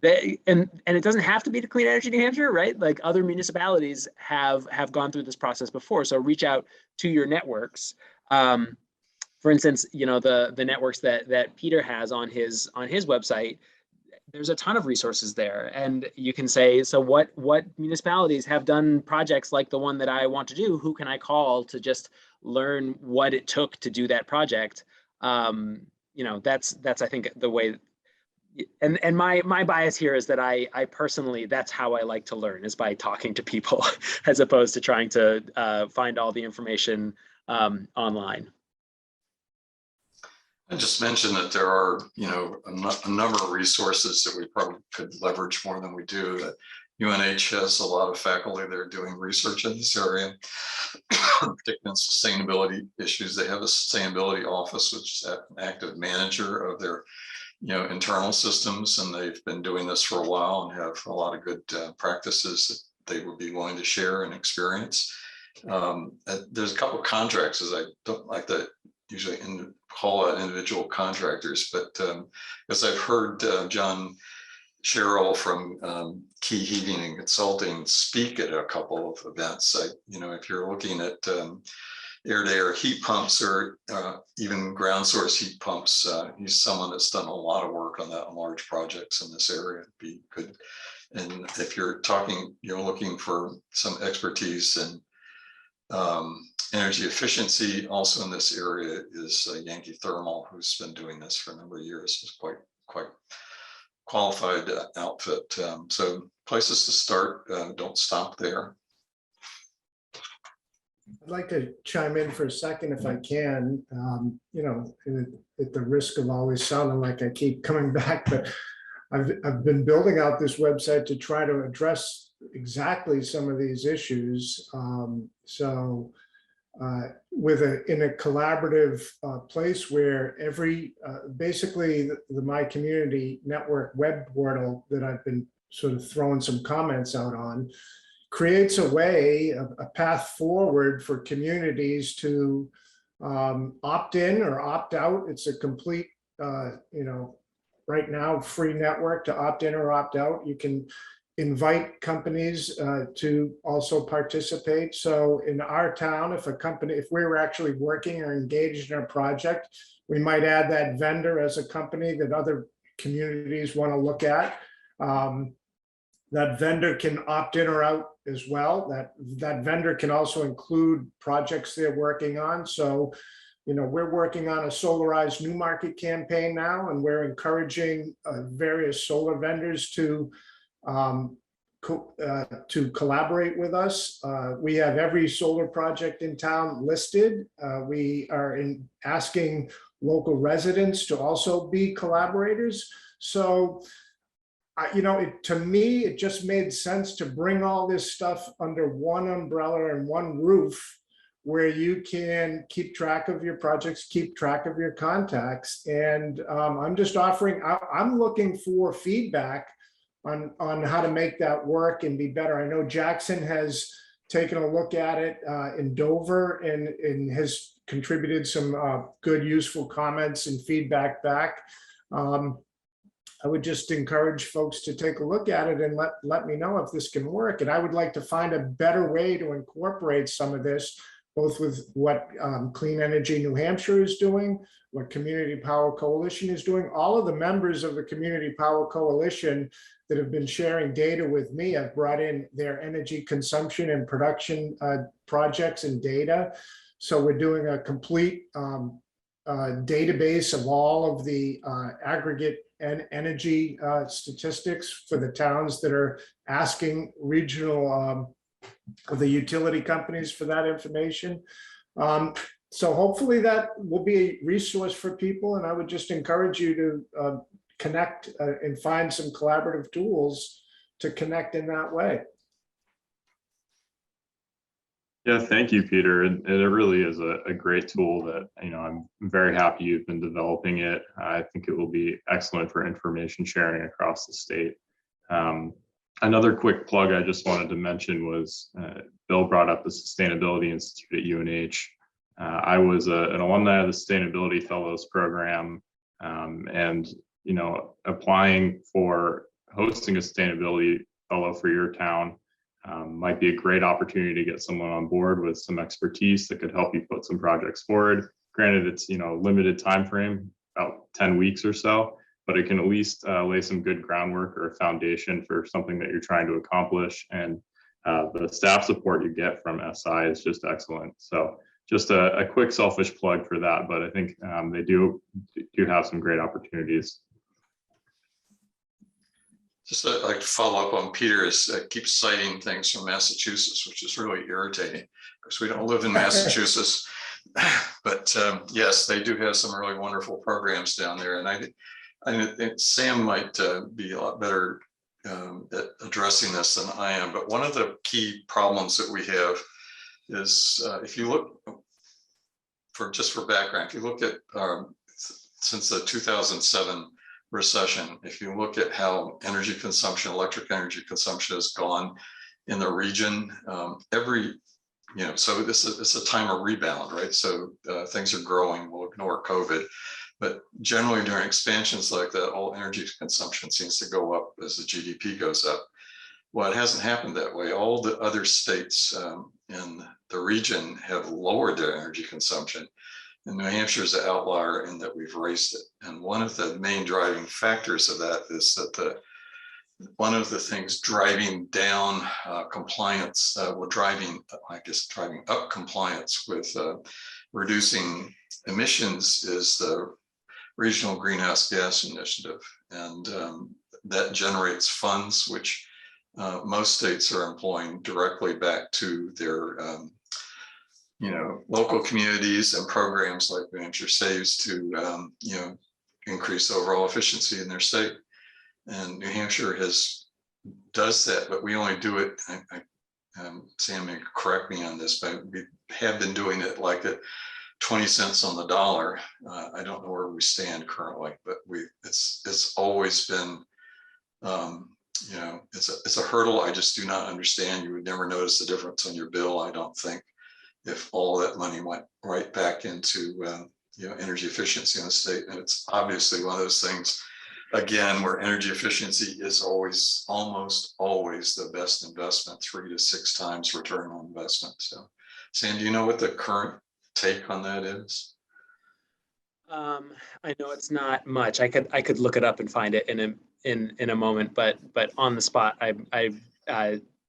[SPEAKER 5] it doesn't have to be to Clean Energy New Hampshire, right? Like other municipalities have gone through this process before. So reach out to your networks. For instance, the networks that Peter has on his website, there's a ton of resources there, and you can say, so what municipalities have done projects like the one that I want to do? Who can I call to just learn what it took to do that project? That's I think the way. And my bias here is that I personally, that's how I like to learn, is by talking to people as opposed to trying to find all the information online.
[SPEAKER 4] I just mentioned that there are, a number of resources that we probably could leverage more than we do. That UNH has a lot of faculty that are doing research in this area, particularly in sustainability issues. They have a sustainability office, which is an active manager of their, internal systems, and they've been doing this for a while and have a lot of good practices that they would be willing to share and experience. There's a couple of contractors I don't like to usually call out individual contractors, but as I've heard John Sherrill from Key Heating and Consulting speak at a couple of events, if you're looking at air-to-air heat pumps or even ground source heat pumps, he's someone that's done a lot of work on that on large projects in this area. It'd be good. And if you're looking for some expertise in energy efficiency, also in this area is Yankee Thermal, who's been doing this for a number of years. It's quite qualified outfit. So places to start, don't stop there.
[SPEAKER 11] I'd like to chime in for a second if I can, at the risk of always sounding like I keep coming back, but I've been building out this website to try to address exactly some of these issues. In a collaborative place where basically the My Community Network web portal that I've been sort of throwing some comments out on creates a way, a path forward for communities to opt in or opt out. It's a complete, right now, free network to opt in or opt out. You can invite companies to also participate. So in our town, if we were actually working or engaged in a project, we might add that vendor as a company that other communities want to look at. That vendor can opt in or out as well. That vendor can also include projects they're working on. So, we're working on a solarized new market campaign now, and we're encouraging various solar vendors to collaborate with us. We have every solar project in town listed. We are asking local residents to also be collaborators. So, to me, it just made sense to bring all this stuff under one umbrella and one roof, where you can keep track of your projects, keep track of your contacts. And I'm just offering, I'm looking for feedback on how to make that work and be better. I know Jackson has taken a look at it in Dover and has contributed some good, useful comments and feedback back. I would just encourage folks to take a look at it and let me know if this can work. And I would like to find a better way to incorporate some of this both with what Clean Energy New Hampshire is doing, what Community Power Coalition is doing. All of the members of the Community Power Coalition that have been sharing data with me have brought in their energy consumption and production projects and data. So we're doing a complete database of all of the aggregate and energy statistics for the towns that are asking regional the utility companies for that information. So hopefully that will be a resource for people, and I would just encourage you to connect and find some collaborative tools to connect in that way.
[SPEAKER 3] Yeah, thank you, Peter. It really is a great tool that, I'm very happy you've been developing it. I think it will be excellent for information sharing across the state. Another quick plug I just wanted to mention was Bill brought up the Sustainability Institute at UNH. I was an alumni of the Sustainability Fellows program, and applying for hosting a sustainability fellow for your town might be a great opportunity to get someone on board with some expertise that could help you put some projects forward. Granted, it's limited time frame, about 10 weeks or so, but it can at least lay some good groundwork or a foundation for something that you're trying to accomplish. And the staff support you get from SI is just excellent. So just a quick selfish plug for that, but I think they do have some great opportunities.
[SPEAKER 4] Just like to follow up on Peter, keeps citing things from Massachusetts, which is really irritating because we don't live in Massachusetts. But yes, they do have some really wonderful programs down there. And I think Sam might be a lot better at addressing this than I am. But one of the key problems that we have is if you look for background, if you look at since the 2007 recession, if you look at how energy consumption, electric energy consumption has gone in the region, so it's a time of rebound, right? So things are growing, we'll ignore COVID, but generally during expansions like that, all energy consumption seems to go up as the GDP goes up. Well, it hasn't happened that way. All the other states in the region have lowered their energy consumption. And New Hampshire is an outlier in that we've raised it. And one of the main driving factors of that is that one of the things driving down compliance, driving up compliance with reducing emissions is the Regional Greenhouse Gas Initiative. And that generates funds, which most states are employing directly back to their local communities and programs like Hampshire Saves to increase overall efficiency in their state. And New Hampshire does that, but we only do it. Sam may correct me on this, but we have been doing it like at 20 cents on the dollar. I don't know where we stand currently, but it's always been it's a hurdle I just do not understand. You would never notice the difference on your bill, I don't think, if all that money went right back into energy efficiency in the state. And it's obviously one of those things, again, where energy efficiency is almost always the best investment, 3 to 6 times return on investment. So Sam, do you know what the current take on that is?
[SPEAKER 5] I know it's not much. I could look it up and find it in a moment, but on the spot, I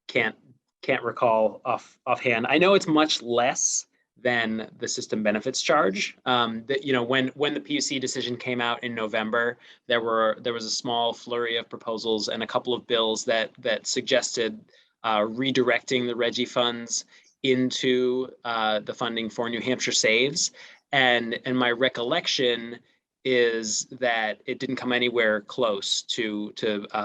[SPEAKER 5] can't recall offhand. I know it's much less than the system benefits charge. When the PUC decision came out in November, there was a small flurry of proposals and a couple of bills that suggested redirecting the RGGI funds into the funding for New Hampshire Saves. And my recollection is that it didn't come anywhere close to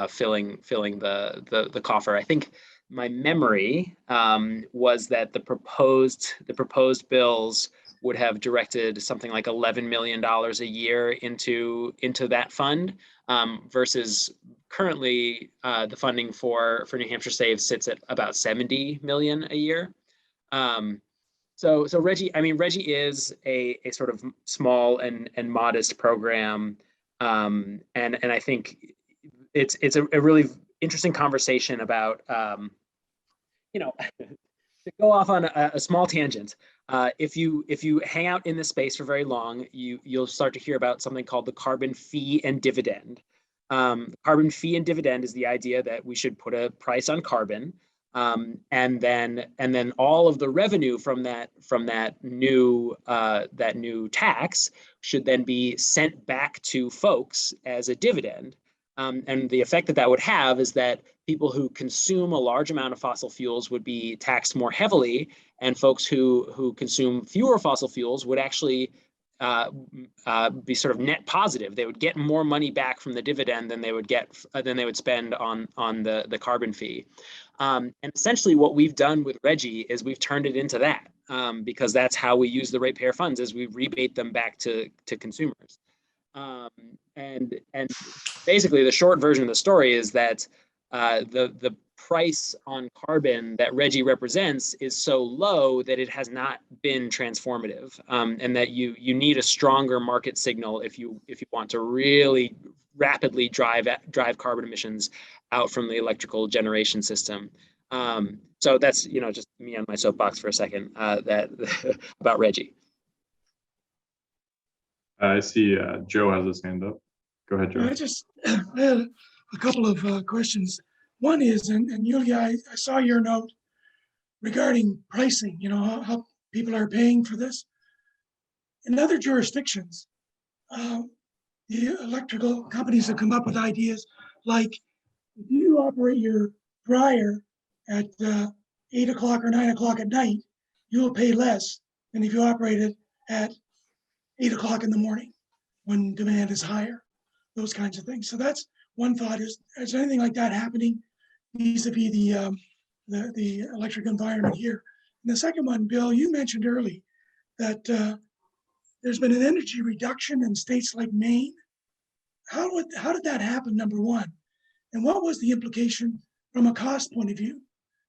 [SPEAKER 5] filling the coffer. I think my memory was that the proposed bills would have directed something like $11 million a year into that fund, versus currently the funding for New Hampshire Saves sits at about 70 million a year. So RGGI is a sort of small and modest program, and I think it's a really interesting conversation about to go off on a small tangent, if you hang out in this space for very long, you'll start to hear about something called the carbon fee and dividend. Carbon fee and dividend is the idea that we should put a price on carbon, and then all of the revenue from that new tax should then be sent back to folks as a dividend. And the effect that would have is that people who consume a large amount of fossil fuels would be taxed more heavily, and folks who consume fewer fossil fuels would actually be sort of net positive. They would get more money back from the dividend than they would spend on the carbon fee. And essentially, what we've done with Reggie is we've turned it into that, because that's how we use the ratepayer funds, is we rebate them back to consumers. And basically, the short version of the story is that the price on carbon that Reggie represents is so low that it has not been transformative, and that you need a stronger market signal if you want to really rapidly drive carbon emissions out from the electrical generation system. So that's just me on my soapbox for a second that about Reggie.
[SPEAKER 3] I see Joe has his hand up. Go ahead, Joe.
[SPEAKER 2] I had a couple of questions. One is, and Yulia, I saw your note regarding pricing, how people are paying for this. In other jurisdictions, the electrical companies have come up with ideas like, if you operate your dryer at 8 o'clock or 9 o'clock at night, you will pay less than if you operate it at 8 o'clock in the morning when demand is higher, those kinds of things. So that's one thought. Is there anything like that happening vis-a-vis the electric environment here? And the second one, Bill, you mentioned early that there's been an energy reduction in states like Maine. How did that happen, number one? And what was the implication from a cost point of view?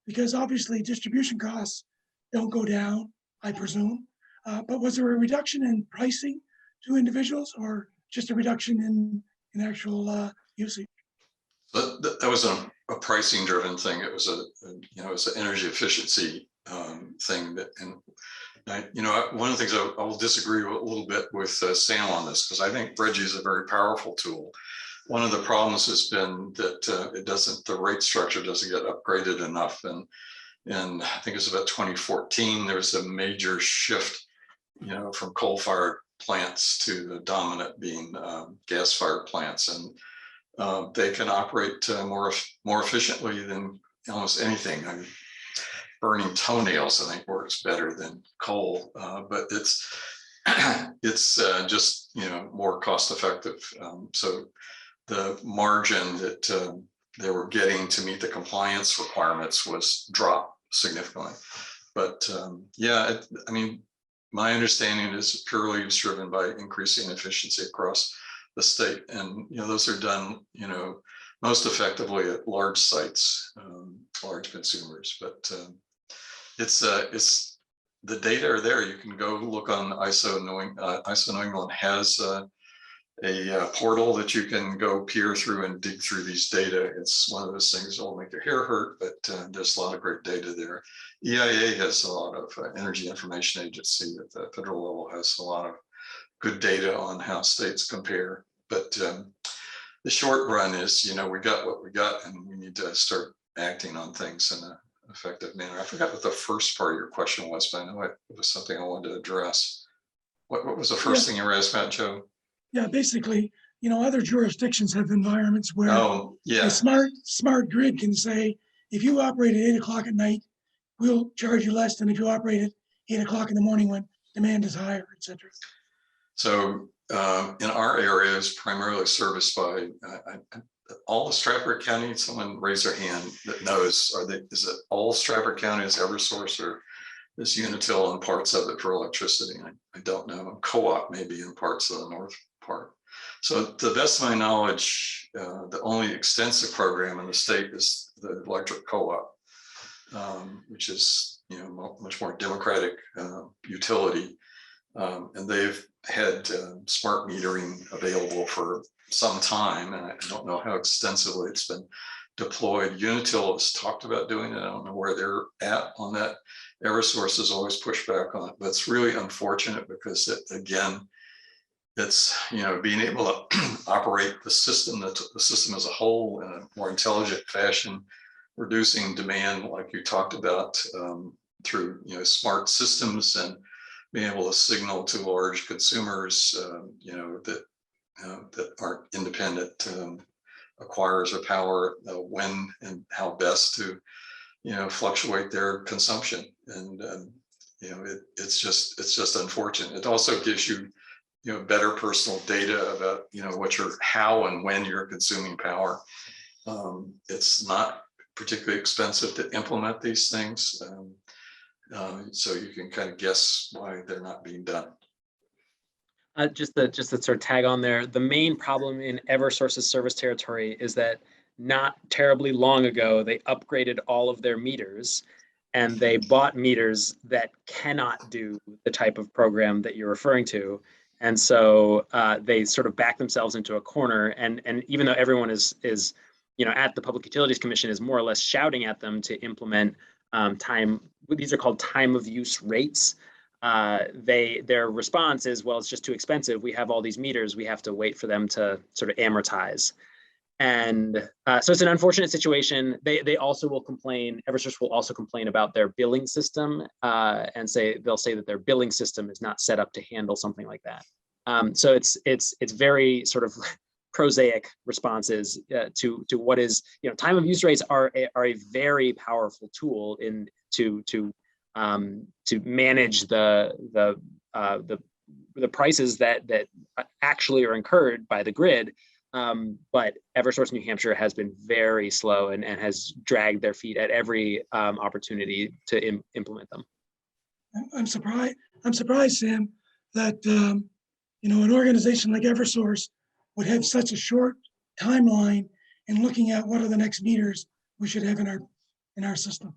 [SPEAKER 2] Because obviously distribution costs don't go down, I presume. But was there a reduction in pricing to individuals, or just a reduction in actual usage?
[SPEAKER 4] That was a pricing driven thing. It was it's an energy efficiency thing that, and one of the things I will disagree a little bit with Sam on this, because I think Reggie is a very powerful tool. One of the problems has been that the rate structure doesn't get upgraded enough. And I think it was about 2014, there was a major shift, from coal-fired plants to the dominant being gas-fired plants. And they can operate more efficiently than almost anything. Burning toenails, I think, works better than coal, but it's just more cost effective. So the margin that they were getting to meet the compliance requirements was dropped significantly. But my understanding is purely driven by increasing efficiency across the state, and those are done most effectively at large sites, large consumers. But it's the data are there. You can go look on ISO New England has a portal that you can go peer through and dig through these data. It's one of those things that will make your hair hurt, but there's a lot of great data there. EIA has a lot of Energy Information Agency at the federal level has a lot of good data on how states compare. But the short run is, we got what we got, and we need to start acting on things in an effective manner. I forgot what the first part of your question was, but I know it was something I wanted to address. What was the first thing you were asking about, Joe?
[SPEAKER 2] Yeah, basically, other jurisdictions have environments where a smart grid can say, if you operate at 8 o'clock at night, we'll charge you less than if you operate at 8 o'clock in the morning when demand is higher, et cetera.
[SPEAKER 4] So in our area is primarily serviced by all of Stratford County. Someone raise their hand that knows, is it all Stratford County is EverSource, or is Unitil in parts of it for electricity? I don't know. Co-op maybe in parts of the north part. So to the best of my knowledge, the only extensive program in the state is the electric co-op, which is much more democratic utility. And they've had smart metering available for some time, and I don't know how extensively it's been deployed. Unitil has talked about doing it. I don't know where they're at on that. Eversource has always pushed back on it, but it's really unfortunate because again, it's, being able to operate the system as a whole in a more intelligent fashion, reducing demand like you talked about through smart systems and being able to signal to large consumers that aren't independent acquirers of power when and how best to fluctuate their consumption. And it's just unfortunate. It also gives you better personal data about how and when you're consuming power. It's not particularly expensive to implement these things, so you can kind of guess why they're not being done.
[SPEAKER 5] Just to sort of tag on there, the main problem in Eversource's service territory is that not terribly long ago, they upgraded all of their meters and they bought meters that cannot do the type of program that you're referring to. And so they sort of back themselves into a corner. And even though everyone is at the Public Utilities Commission is more or less shouting at them to implement these are called time of use rates. Their response is, well, it's just too expensive. We have all these meters. We have to wait for them to sort of amortize. And so it's an unfortunate situation. They also will complain. Eversource will also complain about their billing system and they'll say that their billing system is not set up to handle something like that. So it's very sort of prosaic responses to what is, time of use rates are a very powerful tool to manage the prices that actually are incurred by the grid. But Eversource New Hampshire has been very slow and has dragged their feet at every opportunity to implement them.
[SPEAKER 2] I'm surprised, Sam, that an organization like Eversource would have such a short timeline in looking at what are the next meters we should have in our system.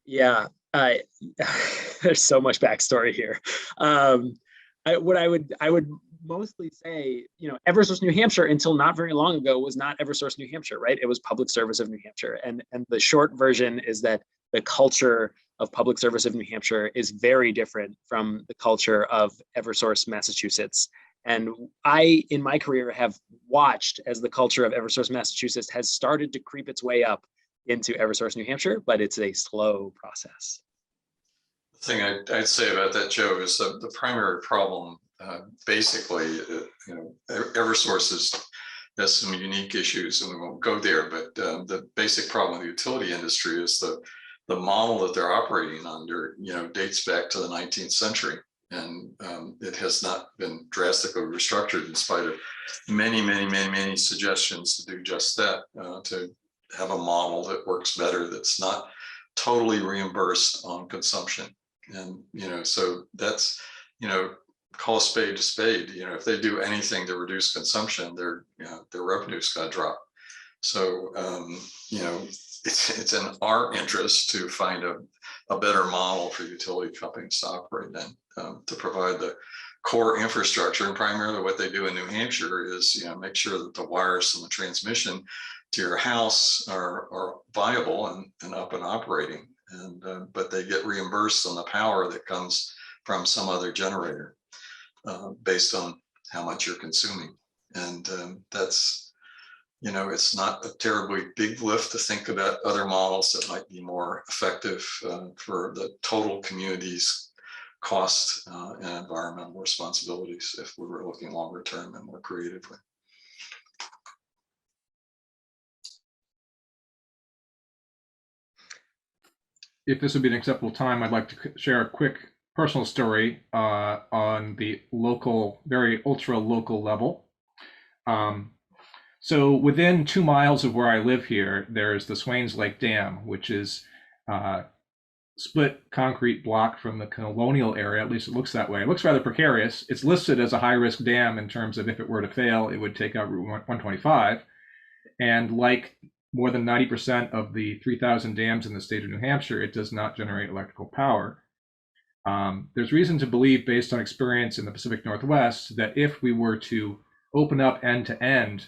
[SPEAKER 5] Yeah, there's so much backstory here. What I would mostly say, Eversource New Hampshire until not very long ago was not Eversource New Hampshire, right? It was Public Service of New Hampshire. And the short version is that the culture of Public Service of New Hampshire is very different from the culture of Eversource Massachusetts. And I, in my career, have watched as the culture of Eversource Massachusetts has started to creep its way up into Eversource New Hampshire, but it's a slow process.
[SPEAKER 4] The thing I'd say about that, Joe, is the primary problem, basically, Eversource has some unique issues, and we won't go there, but the basic problem with the utility industry is the model that they're operating under, dates back to the 19th century. And it has not been drastically restructured in spite of many suggestions to do just that, to have a model that works better, that's not totally reimbursed on consumption. And, so that's, call a spade. If they do anything to reduce consumption, their revenue's got to drop. So, it's in our interest to find a better model for utility companies to operate in, to provide the core infrastructure. And primarily what they do in New Hampshire is, make sure that the wires and the transmission to your house are viable and up and operating. And but they get reimbursed on the power that comes from some other generator based on how much you're consuming. And that's, it's not a terribly big lift to think about other models that might be more effective for the total community's cost and environmental responsibilities if we were looking longer term and more creatively.
[SPEAKER 8] If this would be an acceptable time, I'd like to share a quick personal story on the local, very ultra local level. So within 2 miles of where I live here, there's the Swains Lake Dam, which is split concrete block from the colonial area. At least it looks that way. It looks rather precarious. It's listed as a high-risk dam in terms of if it were to fail, it would take out Route 125. And like more than 90% of the 3,000 dams in the state of New Hampshire, it does not generate electrical power. There's reason to believe, based on experience in the Pacific Northwest, that if we were to open up end to end,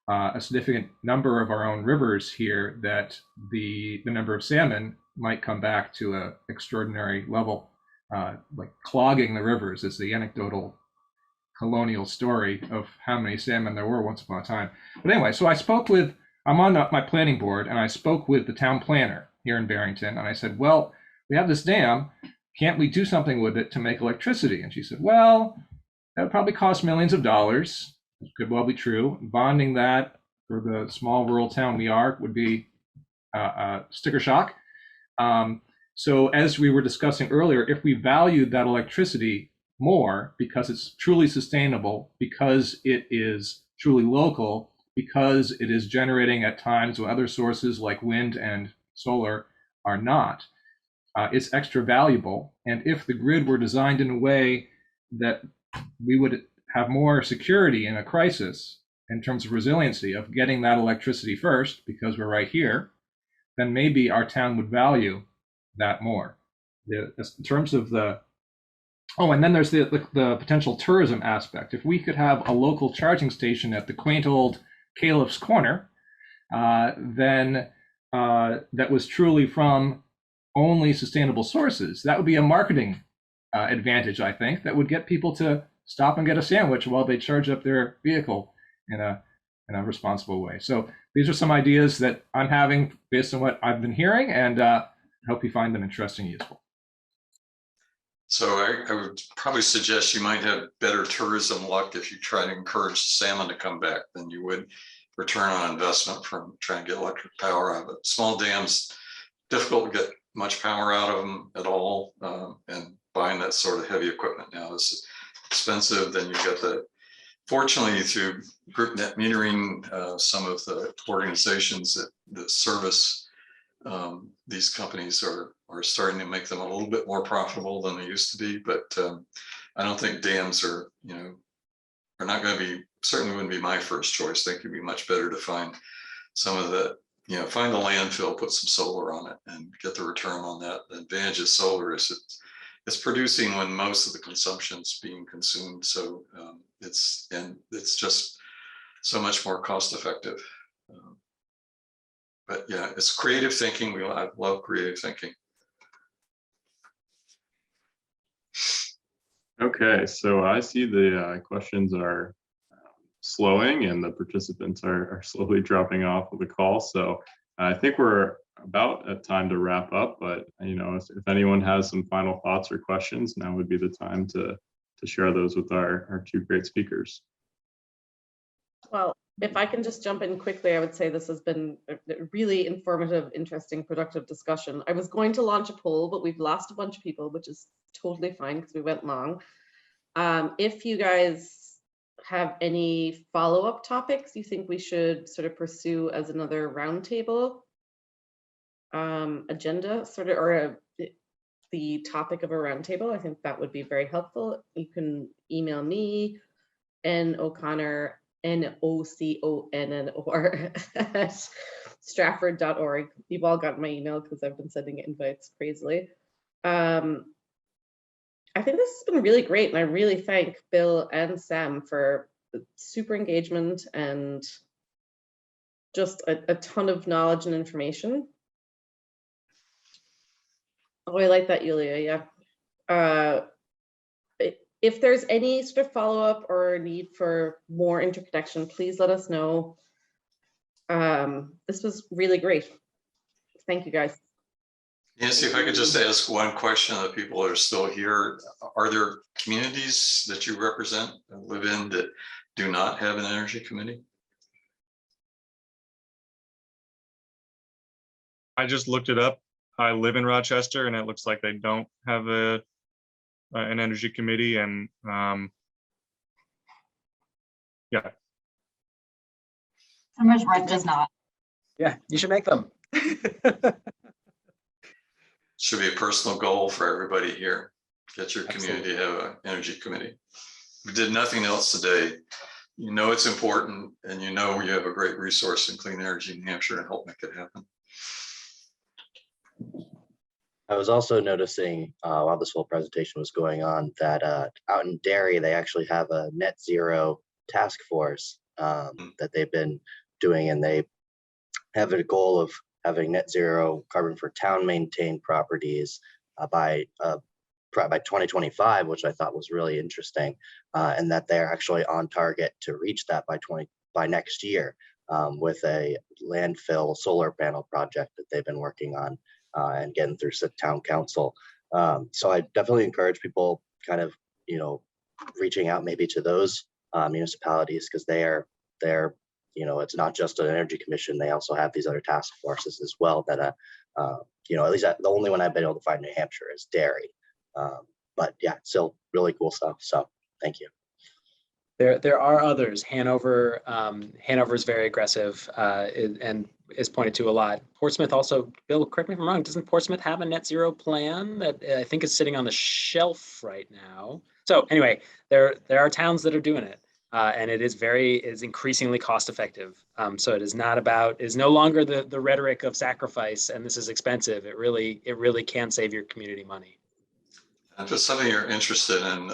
[SPEAKER 8] a significant number of our own rivers here, that the number of salmon might come back to an extraordinary level. Like clogging the rivers is the anecdotal colonial story of how many salmon there were once upon a time. But anyway, so I'm on my planning board, and I spoke with the town planner here in Barrington, and I said, well, we have this dam, can't we do something with it to make electricity? And she said, well, that would probably cost millions of dollars. It could well be true. Bonding that for the small rural town we are would be sticker shock. So as we were discussing earlier, if we valued that electricity more because it's truly sustainable, because it is truly local, because it is generating at times when other sources like wind and solar are not, it's extra valuable. And if the grid were designed in a way that we would have more security in a crisis in terms of resiliency of getting that electricity first because we're right here, then maybe our town would value that more. In terms of the, and then there's the potential tourism aspect. If we could have a local charging station at the quaint old Caliph's Corner, then that was truly from only sustainable sources, that would be a marketing advantage, I think, that would get people to stop and get a sandwich while they charge up their vehicle in a responsible way. So these are some ideas that I'm having based on what I've been hearing, and I hope you find them interesting and useful.
[SPEAKER 4] So I would probably suggest you might have better tourism luck if you try to encourage salmon to come back than you would return on investment from trying to get electric power out of it. Small dams, difficult to get much power out of them at all, and buying that sort of heavy equipment now is expensive. Then you get the, fortunately through group net metering, some of the organizations that service these companies are starting to make them a little bit more profitable than they used to be. But I don't think dams are not going to be, certainly wouldn't be my first choice. I think it'd be much better to find some of the, find the landfill, put some solar on it and get the return on that. The advantage of solar is it's producing when most of the consumption is being consumed. So it's just so much more cost effective. But yeah, it's creative thinking. I love creative thinking.
[SPEAKER 3] Okay, so I see the questions are slowing and the participants are slowly dropping off of the call. So I think we're about at time to wrap up, but if anyone has some final thoughts or questions, now would be the time to share those with our two great speakers.
[SPEAKER 1] Well, if I can just jump in quickly, I would say this has been a really informative, interesting, productive discussion. I was going to launch a poll, but we've lost a bunch of people, which is totally fine because we went long. If you guys have any follow-up topics you think we should sort of pursue as another roundtable agenda, or the topic of a roundtable, I think that would be very helpful. You can email me, O'Connor, NOCONNOR at Stratford.org. You've all got my email because I've been sending invites crazily. I think this has been really great, and I really thank Bill and Sam for super engagement and just a ton of knowledge and information. Oh, I like that, Yulia. Yeah. If there's any sort of follow-up or need for more interconnection, please let us know. This was really great. Thank you, guys.
[SPEAKER 4] Nancy, if I could just ask one question of the people that are still here. Are there communities that you represent and live in that do not have an energy committee?
[SPEAKER 6] I just looked it up. I live in Rochester, and it looks like they don't have an energy committee, and yeah.
[SPEAKER 12] Summers Red does not.
[SPEAKER 5] Yeah, you should make them.
[SPEAKER 4] Should be a personal goal for everybody here. Get your community to have an energy committee. We did nothing else today. It's important, and you have a great resource in clean energy in Hampshire to help make it happen.
[SPEAKER 13] I was also noticing while this whole presentation was going on that out in Derry, they actually have a net zero task force that they've been doing, and they have a goal of having net zero carbon for town maintained properties by 2025, which I thought was really interesting, and that they're actually on target to reach that by next year with a landfill solar panel project that they've been working on and getting through town council. So I definitely encourage people kind of, reaching out maybe to those municipalities, because they're, it's not just an energy commission. They also have these other task forces as well that, at least the only one I've been able to find in New Hampshire is dairy. But yeah, still really cool stuff. So thank you.
[SPEAKER 5] There are others. Hanover is very aggressive and is pointed to a lot. Portsmouth also, Bill, correct me if I'm wrong, doesn't Portsmouth have a net zero plan that I think is sitting on the shelf right now? So anyway, there are towns that are doing it, and it is increasingly cost effective. So it is no longer the rhetoric of sacrifice and this is expensive. It really can save your community money.
[SPEAKER 4] And just something you're interested in,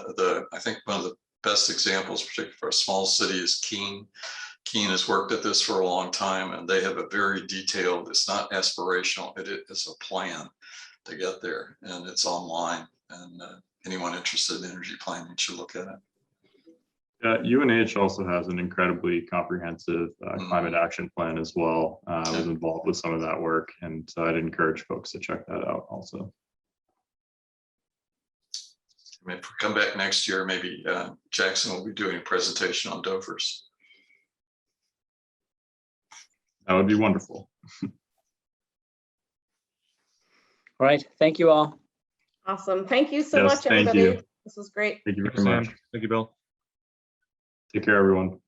[SPEAKER 4] I think one of the best examples, particularly for a small city, is Keene. Keene has worked at this for a long time, and they have a very detailed, it's not aspirational, it is a plan to get there, and it's online, and anyone interested in energy planning should look at it.
[SPEAKER 3] UNH also has an incredibly comprehensive climate action plan as well. I was involved with some of that work, and so I'd encourage folks to check that out also.
[SPEAKER 4] I mean, if we come back next year, maybe Jackson will be doing a presentation on Dovers.
[SPEAKER 3] That would be wonderful.
[SPEAKER 5] All right. Thank you all.
[SPEAKER 1] Awesome. Thank you so
[SPEAKER 3] Yes,
[SPEAKER 1] much,
[SPEAKER 3] thank
[SPEAKER 1] everybody.
[SPEAKER 3] you.
[SPEAKER 1] This was great.
[SPEAKER 3] Thank you
[SPEAKER 6] Thank you,
[SPEAKER 3] very much.
[SPEAKER 6] Sam. Thank you, Bill.
[SPEAKER 3] Take care, everyone.